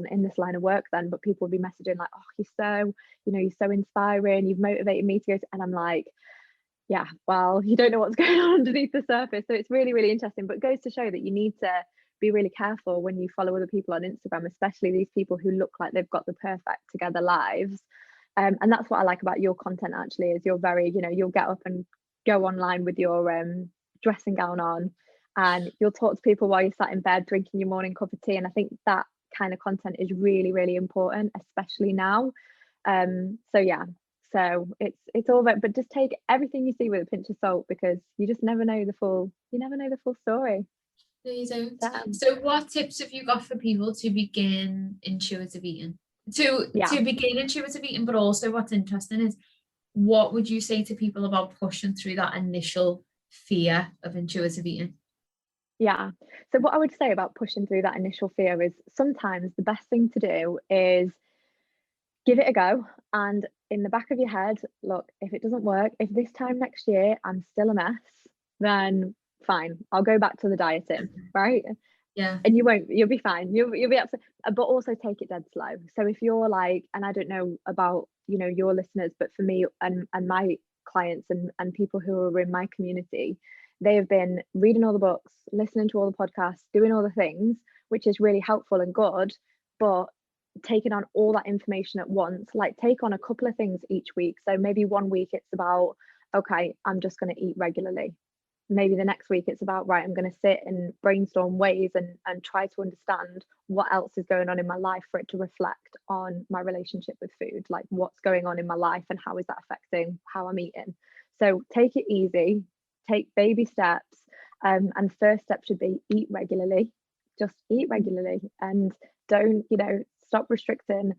Speaker 2: in this line of work then, but people would be messaging like, oh, you're so inspiring. You've motivated me to go. And I'm like, yeah, well, you don't know what's going on underneath the surface. So it's really, really interesting. But it goes to show that you need to be really careful when you follow other people on Instagram, especially these people who look like they've got the perfect together lives. And that's what I like about your content actually, is you're very, you'll get up and go online with your dressing gown on, and you'll talk to people while you're sat in bed drinking your morning cup of tea. And I think that kind of content is really, really important, especially now. So yeah, so it's all about, but just take everything you see with a pinch of salt, because you just never know the full story.
Speaker 3: No, you don't. So what tips have you got for people to begin intuitive eating? To begin intuitive eating, but also what's interesting is, what would you say to people about pushing through that initial fear of intuitive eating?
Speaker 2: Yeah. So what I would say about pushing through that initial fear is, sometimes the best thing to do is give it a go. And in the back of your head, look, if it doesn't work, if this time next year I'm still a mess, then fine, I'll go back to the dieting, right?
Speaker 3: Yeah.
Speaker 2: And you'll be fine. You'll be absolutely, but also take it dead slow. So if you're like, and I don't know about, your listeners, but for me and my clients and people who are in my community, they have been reading all the books, listening to all the podcasts, doing all the things, which is really helpful and good, but taking on all that information at once, like take on a couple of things each week. So maybe one week it's about, okay, I'm just going to eat regularly. Maybe the next week it's about, right, I'm going to sit and brainstorm ways and try to understand what else is going on in my life for it to reflect on my relationship with food, like what's going on in my life and how is that affecting how I'm eating. So take it easy, take baby steps, and first step should be eat regularly. Just eat regularly, and don't, stop restricting,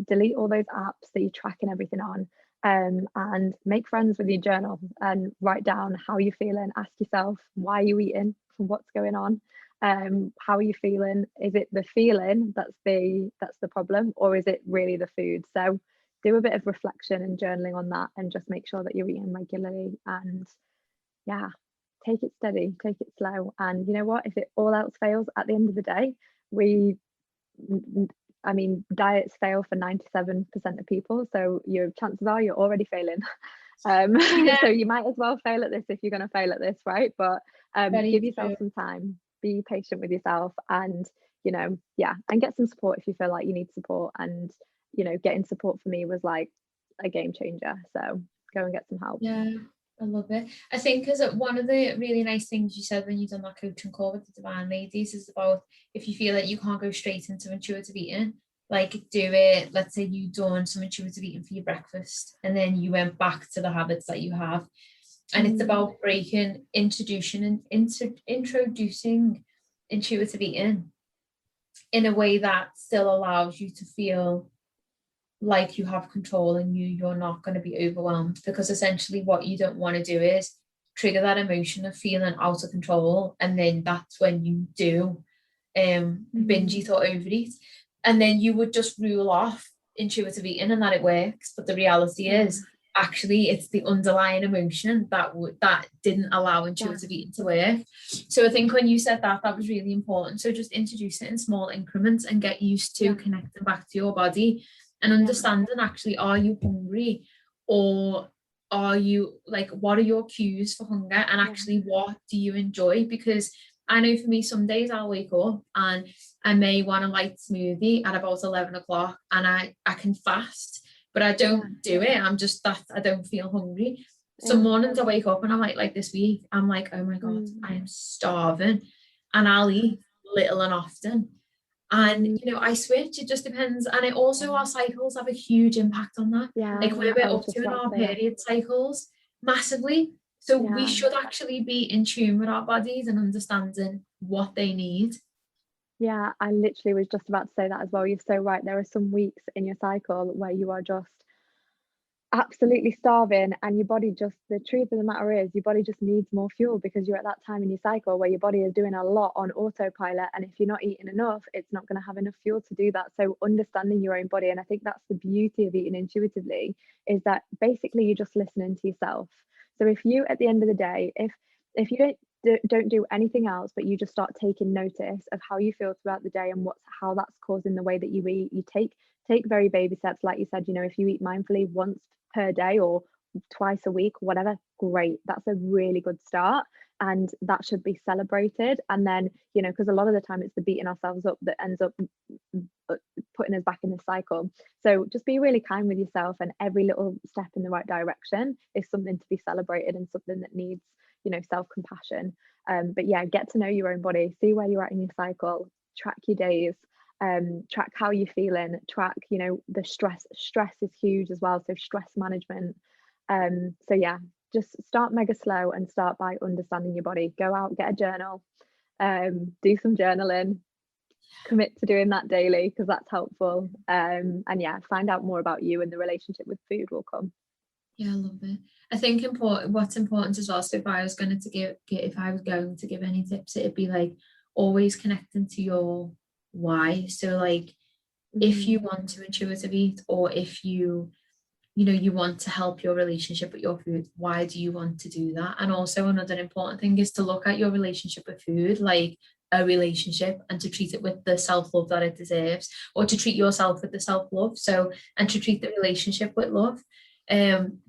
Speaker 2: delete all those apps that you're tracking everything on, and make friends with your journal and write down how you're feeling. Ask yourself, why are you eating, what's going on, how are you feeling? Is it the feeling that's the problem, or is it really the food? So do a bit of reflection and journaling on that, and just make sure that you're eating regularly. And yeah, take it steady, take it slow. And you know what, if it all else fails, at the end of the day, diets fail for 97% of people, so your chances are you're already failing. So you might as well fail at this if you're going to fail at this, right? But give yourself some time, be patient with yourself, and and get some support if you feel like you need support. And getting support for me was like a game changer, so go and get some help.
Speaker 3: Yeah, I love it. I think because one of the really nice things you said when you done that coaching call with the Divine Ladies is about, if you feel like you can't go straight into intuitive eating, like do it. Let's say you done some intuitive eating for your breakfast, and then you went back to the habits that you have. And it's about introducing intuitive eating in a way that still allows you to feel like you have control, and you're not going to be overwhelmed, because essentially what you don't want to do is trigger that emotion of feeling out of control, and then that's when you do binge eat or overeat, and then you would just rule off intuitive eating and that it works. But the reality is, actually, it's the underlying emotion that didn't allow intuitive eating to work. So I think when you said that was really important. So just introduce it in small increments and get used to connecting back to your body and understanding, actually, are you hungry, or are you like, what are your cues for hunger, and actually what do you enjoy? Because I know for me, some days I'll wake up and I may want a light smoothie at about 11 o'clock, and I can fast, but I don't do it. I'm just that I don't feel hungry. Some mornings I wake up and I'm like this week, I'm like, oh my God, I am starving, and I'll eat little and often. And I switch, it just depends. And it also, our cycles have a huge impact on that.
Speaker 2: Yeah,
Speaker 3: Like where
Speaker 2: I
Speaker 3: we're
Speaker 2: was
Speaker 3: up
Speaker 2: just
Speaker 3: to in
Speaker 2: about
Speaker 3: our
Speaker 2: to say that.
Speaker 3: period cycles massively. So we
Speaker 2: Yeah.
Speaker 3: should actually be in tune with our bodies and understanding what they need.
Speaker 2: Yeah, I literally was just about to say that as well. You're so right. There are some weeks in your cycle where you are just absolutely starving, and your body just, the truth of the matter is, your body just needs more fuel, because you're at that time in your cycle where your body is doing a lot on autopilot, and if you're not eating enough, it's not going to have enough fuel to do that. So understanding your own body, and I think that's the beauty of eating intuitively, is that basically you're just listening to yourself. So if you, at the end of the day, if you don't do anything else, but you just start taking notice of how you feel throughout the day and how that's causing the way that you eat, you take very baby steps. Like you said, if you eat mindfully once per day or twice a week, whatever, great, that's a really good start, and that should be celebrated. And then, because a lot of the time it's the beating ourselves up that ends up putting us back in the cycle. So just be really kind with yourself, and every little step in the right direction is something to be celebrated and something that needs self-compassion. But yeah, get to know your own body, see where you're at in your cycle, track your days, track how you're feeling, track the stress is huge as well, so stress management. So yeah, just start mega slow and start by understanding your body. Go out, get a journal, do some journaling, commit to doing that daily, because that's helpful. And yeah, find out more about you, and the relationship with food will come.
Speaker 3: Yeah, I love it. I think what's important as well, so if I was going to give any tips, it'd be like always connecting to your why. So like if you want to intuitively eat, or if you want to help your relationship with your food, why do you want to do that? And also another important thing is to look at your relationship with food like a relationship, and to treat it with the self-love that it deserves, or to treat yourself with the self-love, and to treat the relationship with love.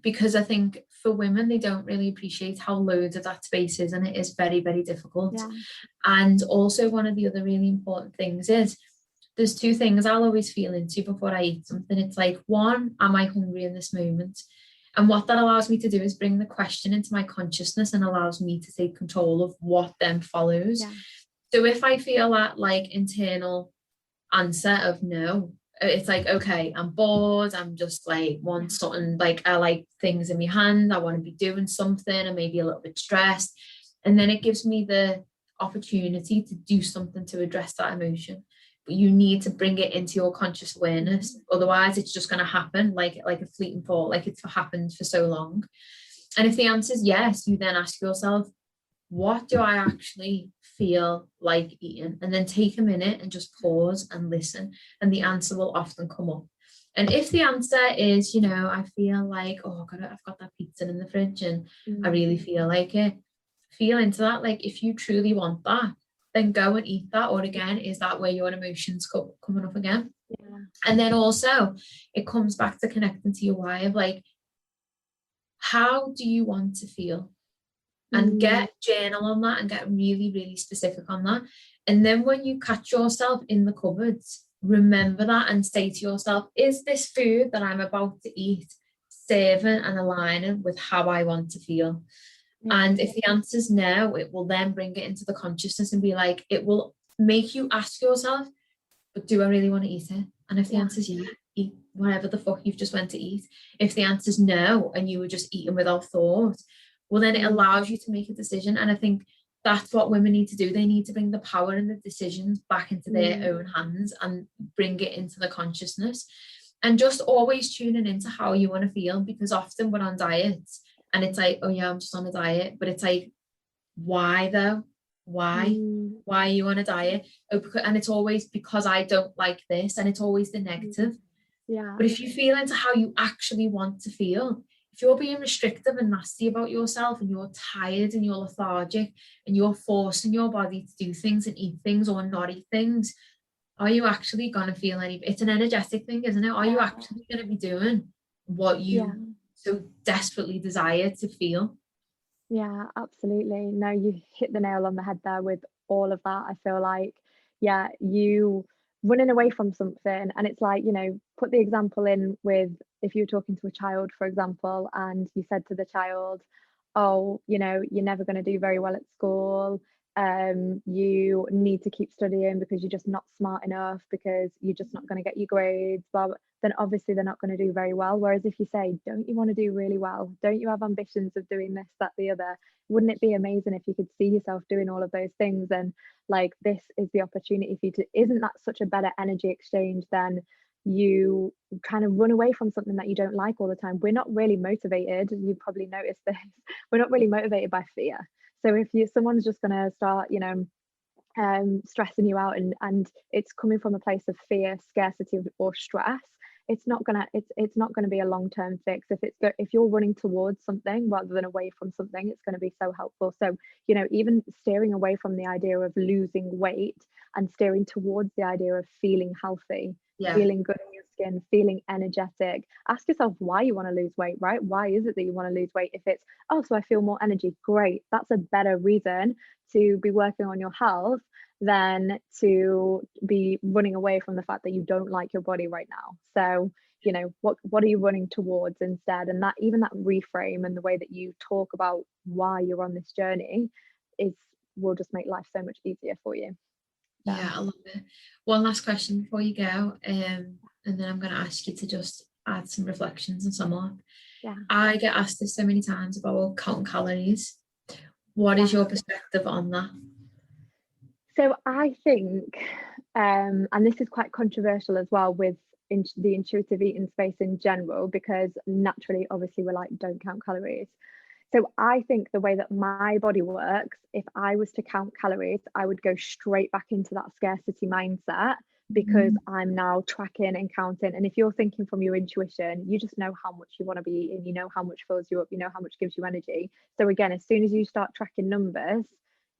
Speaker 3: Because I think for women, they don't really appreciate how loaded that space is, and it is very, very difficult.
Speaker 2: Yeah.
Speaker 3: And also one of the other really important things is, there's two things I'll always feel into before I eat something. It's like, one, am I hungry in this moment? And what that allows me to do is bring the question into my consciousness, and allows me to take control of what then follows.
Speaker 2: Yeah.
Speaker 3: So if I feel that like internal answer of no, it's like, okay, I'm bored, I'm just like want something, like I like things in my hand, I want to be doing something, and maybe a little bit stressed, and then it gives me the opportunity to do something to address that emotion. But you need to bring it into your conscious awareness, otherwise it's just going to happen like a fleeting thought, like it's happened for so long. And if the answer is yes, you then ask yourself, what do I actually feel like eating? And then take a minute and just pause and listen, and the answer will often come up. And if the answer is, I feel like, oh God, I've got that pizza in the fridge and I really feel like it, feel into that. Like if you truly want that, then go and eat that. Or again, is that where your emotions coming up again?
Speaker 2: Yeah.
Speaker 3: And then also it comes back to connecting to your why of like, how do you want to feel? And get journal on that, and get really, really specific on that. And then when you catch yourself in the cupboards, remember that and say to yourself, is this food that I'm about to eat serving and aligning with how I want to feel? And if the answer is no, it will then bring it into the consciousness and be like, it will make you ask yourself, but do I really want to eat it? And if the answer is yeah, eat whatever the fuck you've just went to eat. If the answer is no, and you were just eating without thought, well, then it allows you to make a decision. And I think that's what women need to do. They need to bring the power and the decisions back into their own hands, and bring it into the consciousness, and just always tuning into how you want to feel. Because often we're on diets and it's like, oh yeah, I'm just on a diet, but it's like, why though? Why are you on a diet? Oh, and it's always because I don't like this, and it's always the negative. But if you feel into how you actually want to feel, if you're being restrictive and nasty about yourself, and you're tired and you're lethargic and you're forcing your body to do things and eat things or not eat things, are you actually going to feel any? It's an energetic thing, isn't it? Are you actually going to be doing what you so desperately desire to feel?
Speaker 2: Yeah, absolutely. No, you hit the nail on the head there with all of that. I feel like, yeah, you running away from something, and it's like, put the example in with, if you're talking to a child, for example, and you said to the child, oh, you're never going to do very well at school, you need to keep studying because you're just not smart enough, because you're just not going to get your grades, blah, blah, then obviously they're not going to do very well. Whereas if you say, don't you want to do really well? Don't you have ambitions of doing this, that, the other? Wouldn't it be amazing if you could see yourself doing all of those things? And like, this is the opportunity for you to, isn't that such a better energy exchange than you kind of run away from something that you don't like all the time? We're not really motivated. You probably noticed this. We're not really motivated by fear. So if someone's just going to start, stressing you out, and it's coming from a place of fear, scarcity, or stress, it's not gonna be a long-term fix. If you're running towards something rather than away from something, it's going to be so helpful. So even steering away from the idea of losing weight and steering towards the idea of feeling healthy, feeling good in your skin, feeling energetic. Ask yourself why you want to lose weight, right? Why is it that you want to lose weight? If it's, oh, so I feel more energy, great. That's a better reason to be working on your health than to be running away from the fact that you don't like your body right now. So what are you running towards instead? And that, even that reframe and the way that you talk about why you're on this journey will just make life so much easier for you.
Speaker 3: Yeah, I love it. One last question before you go, and then I'm going to ask you to just add some reflections and sum up.
Speaker 2: Yeah.
Speaker 3: I get asked this so many times about counting calories. What is your perspective on that?
Speaker 2: So I think, and this is quite controversial as well with the intuitive eating space in general, because naturally, obviously, we're like, don't count calories. So I think the way that my body works, if I was to count calories, I would go straight back into that scarcity mindset, because I'm now tracking and counting. And if you're thinking from your intuition, you just know how much you want to be eating, you know how much fills you up, you know how much gives you energy. So again, as soon as you start tracking numbers,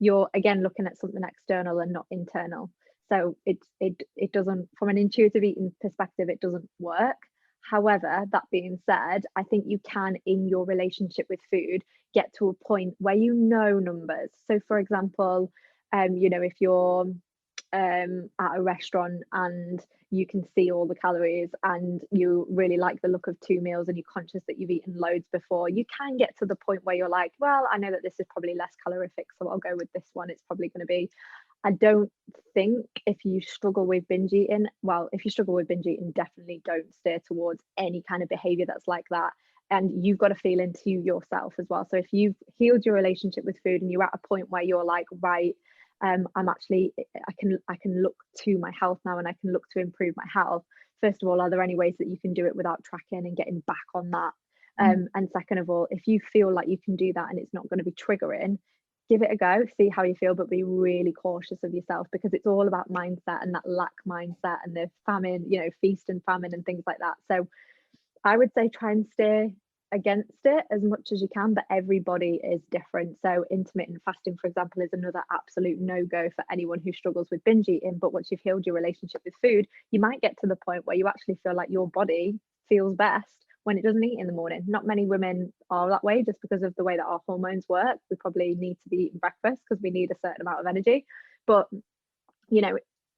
Speaker 2: you're again looking at something external and not internal. So it doesn't, from an intuitive eating perspective, it doesn't work. However, that being said, I think you can, in your relationship with food, get to a point where you know numbers. So for example, if you're at a restaurant and you can see all the calories and you really like the look of 2 meals and you're conscious that you've eaten loads before, you can get to the point where you're like, well, I know that this is probably less calorific, so I'll go with this one. It's probably going to be. I don't think if you struggle with binge eating, definitely don't steer towards any kind of behavior that's like that. And you've got to feel into yourself as well. So if you've healed your relationship with food and you're at a point where you're like, right, I can look to my health now, and I can look to improve my health. First of all, are there any ways that you can do it without tracking and getting back on that? And second of all, if you feel like you can do that and it's not going to be triggering, give it a go, see how you feel, but be really cautious of yourself, because it's all about mindset and that lack mindset and the famine, feast and famine and things like that. So I would say try and steer against it as much as you can, but everybody is different. So intermittent fasting, for example, is another absolute no-go for anyone who struggles with binge eating. But once you've healed your relationship with food, you might get to the point where you actually feel like your body feels best when it doesn't eat in the morning. Not many women are that way, just because of the way that our hormones work. We probably need to be eating breakfast because we need a certain amount of energy. But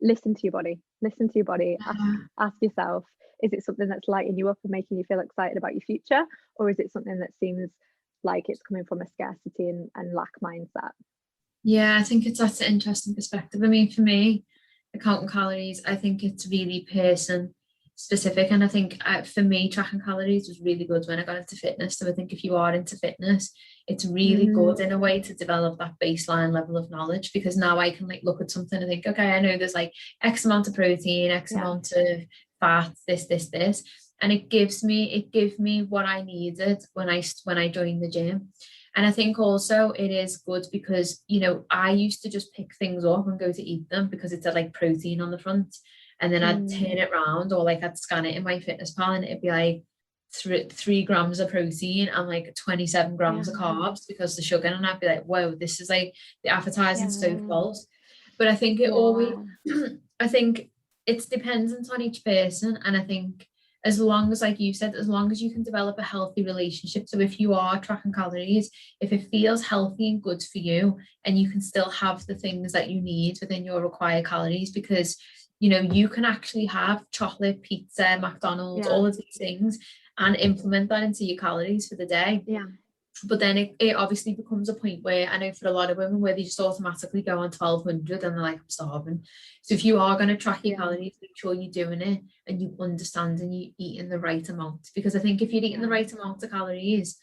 Speaker 2: listen to your body. Ask yourself, is it something that's lighting you up and making you feel excited about your future, or is it something that seems like it's coming from a scarcity and lack mindset?
Speaker 3: Yeah, I think that's an interesting perspective. I mean, for me, counting calories, I think it's really person specific, and I think for me, tracking calories was really good when I got into fitness. So I think if you are into fitness, it's really good in a way to develop that baseline level of knowledge, because now I can look at something and think, okay, I know there's X amount of protein, X amount of fat, this, and it gives me what I needed when I joined the gym. And I think also it is good because I used to just pick things up and go to eat them because it said protein on the front. And then I'd turn it around, or I'd scan it in my fitness pal, and it'd be 3 grams of protein and 27 grams of carbs because the sugar. And I'd be like, whoa, this is the advertising's so false. But I think it always, I think it's dependent on each person. And I think as long as, like you said, as long as you can develop a healthy relationship. So if you are tracking calories, if it feels healthy and good for you, and you can still have the things that you need within your required calories, because you can actually have chocolate, pizza, McDonald's, all of these things, and implement that into your calories for the day. But then it obviously becomes a point where, I know for a lot of women, where they just automatically go on 1200 and they're like, I'm starving. So if you are going to track your calories, make sure you're doing it and you understand and you're eating the right amount. Because I think if you're eating the right amount of calories,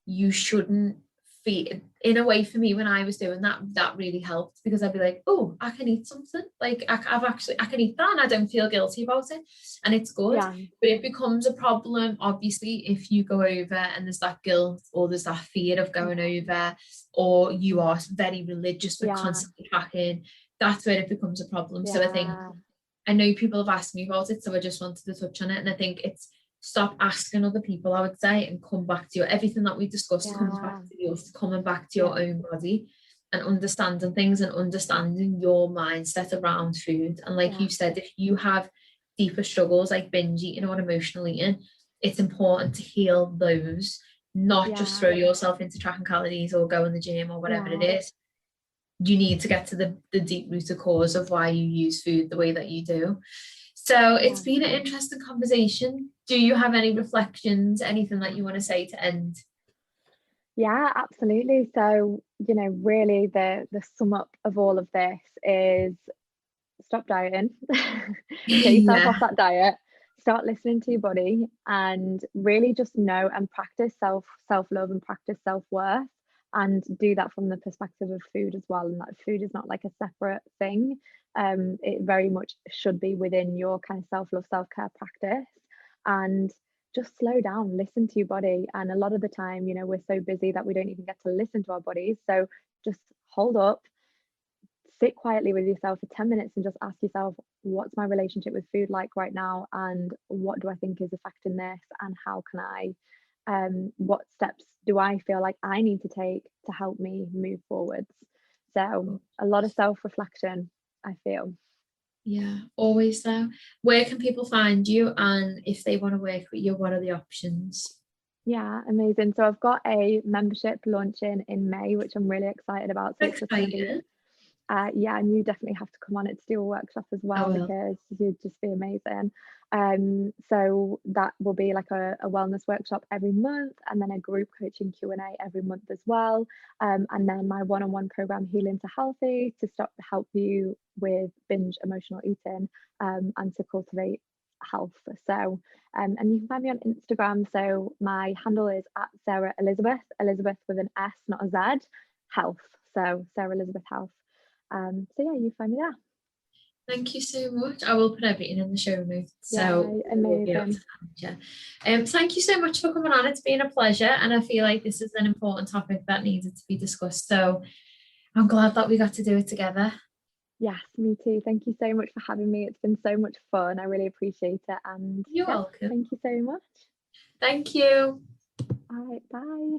Speaker 3: you shouldn't feel, in a way, for me, when I was doing that, that really helped, because I'd be like, oh, I can eat something, like I can eat that and I don't feel guilty about it, and it's good. But it becomes a problem, obviously, if you go over and there's that guilt or there's that fear of going over, or you are very religious with constantly tracking. That's where it becomes a problem. So I think, I know people have asked me about it, so I just wanted to touch on it. And I think it's, stop asking other people, I would say, and come back to you. Everything that we discussed comes back to you, coming back to your own body and understanding things and understanding your mindset around food. And like you said, if you have deeper struggles like binge eating or emotional eating, it's important to heal those, not just throw yourself into tracking calories or go in the gym or whatever it is. You need to get to the deep rooted cause of why you use food the way that you do. So it's been an interesting conversation. Do you have any reflections, anything that you want to say to end?
Speaker 2: Yeah, absolutely. So, you know, really the sum up of all of this is stop dieting, get yourself off that diet, start listening to your body, and really just know and practice self-love and practice self-worth, and do that from the perspective of food as well. And that food is not like a separate thing. It very much should be within your kind of self-love, self-care practice. And just slow down, listen to your body. And a lot of the time, you know, we're so busy that we don't even get to listen to our bodies. So just hold up, sit quietly with yourself for 10 minutes and just ask yourself, what's my relationship with food like right now? And what do I think is affecting this? And how can I, what steps do I feel like I need to take to help me move forwards? So a lot of self-reflection, I feel.
Speaker 3: Yeah, always though. Where can people find you, and if they want to work with you, what are the options?
Speaker 2: Yeah, amazing. So I've got a membership launching in May, which I'm really excited about. So it's
Speaker 3: Exciting.
Speaker 2: Yeah, and you definitely have to come on it to do a workshop as well, because you'd just be amazing. So that will be like a wellness workshop every month, and then a group coaching Q&A every month as well. And then my one-on-one program, Healing to Healthy, to help you with binge emotional eating, and to cultivate health. So and you can find me on Instagram. So my handle is at Sarah Elizabeth with an S, not a Z, health. So Sarah Elizabeth Health. So yeah, you find me there.
Speaker 3: Thank you so much. I will put everything in the show notes. So
Speaker 2: amazing.
Speaker 3: Thank you so much for coming on. It's been a pleasure, and I feel like this is an important topic that needed to be discussed. So I'm glad that we got to do it together.
Speaker 2: Yes, me too. Thank you so much for having me. It's been so much fun. I really appreciate it. And
Speaker 3: you're welcome.
Speaker 2: Thank you so much.
Speaker 3: Thank you.
Speaker 2: All right, bye.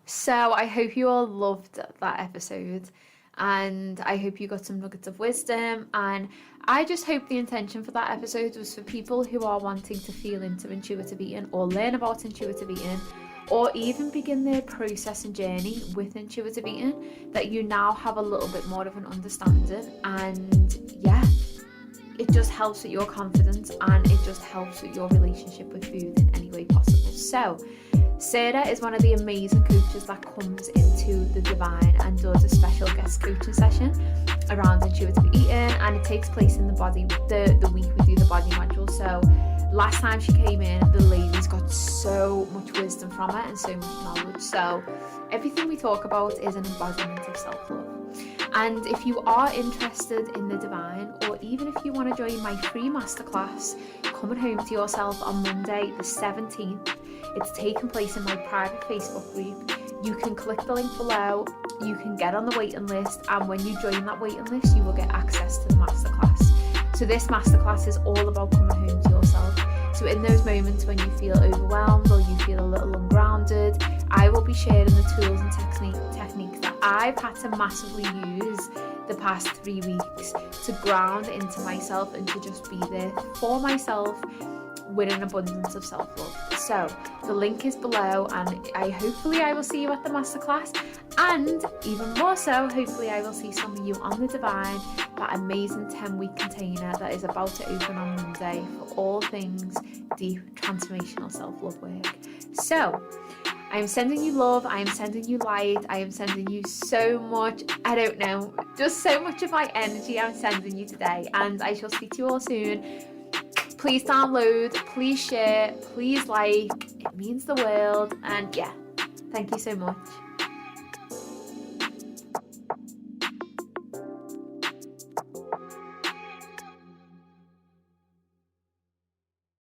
Speaker 1: So I hope you all loved that episode, and I hope you got some nuggets of wisdom. And I just hope the intention for that episode was for people who are wanting to feel into intuitive eating, or learn about intuitive eating, or even begin their process and journey with intuitive eating, that you now have a little bit more of an understanding. And yeah, it just helps with your confidence, and it just helps with your relationship with food in any way possible. So Sarah is one of the amazing coaches that comes into the Divine and does a special guest coaching session around intuitive eating, and it takes place in the week we do the body module. So last time she came in, the ladies got so much wisdom from her and so much knowledge. So everything we talk about is an embodiment of self-love. And if you are interested in the Divine, or even if you want to join my free masterclass, Coming Home to Yourself, on Monday the 17th, it's taking place in my private Facebook group. You can click the link below, you can get on the waiting list, and when you join that waiting list, you will get access to the masterclass. So this masterclass is all about coming home to yourself. So in those moments when you feel overwhelmed or you feel a little ungrounded, I will be sharing the tools and techniques that I've had to massively use the past 3 weeks to ground into myself and to just be there for myself with an abundance of self-love. So the link is below, and hopefully I will see you at the masterclass, and even more so, hopefully I will see some of you on the Divine, that amazing 10-week container that is about to open on Monday for all things deep transformational self-love work. So I am sending you love, I am sending you light, I am sending you so much, I don't know, just so much of my energy I'm sending you today, and I shall speak to you all soon. Please download, please share, please like, it means the world, and yeah, thank you so much.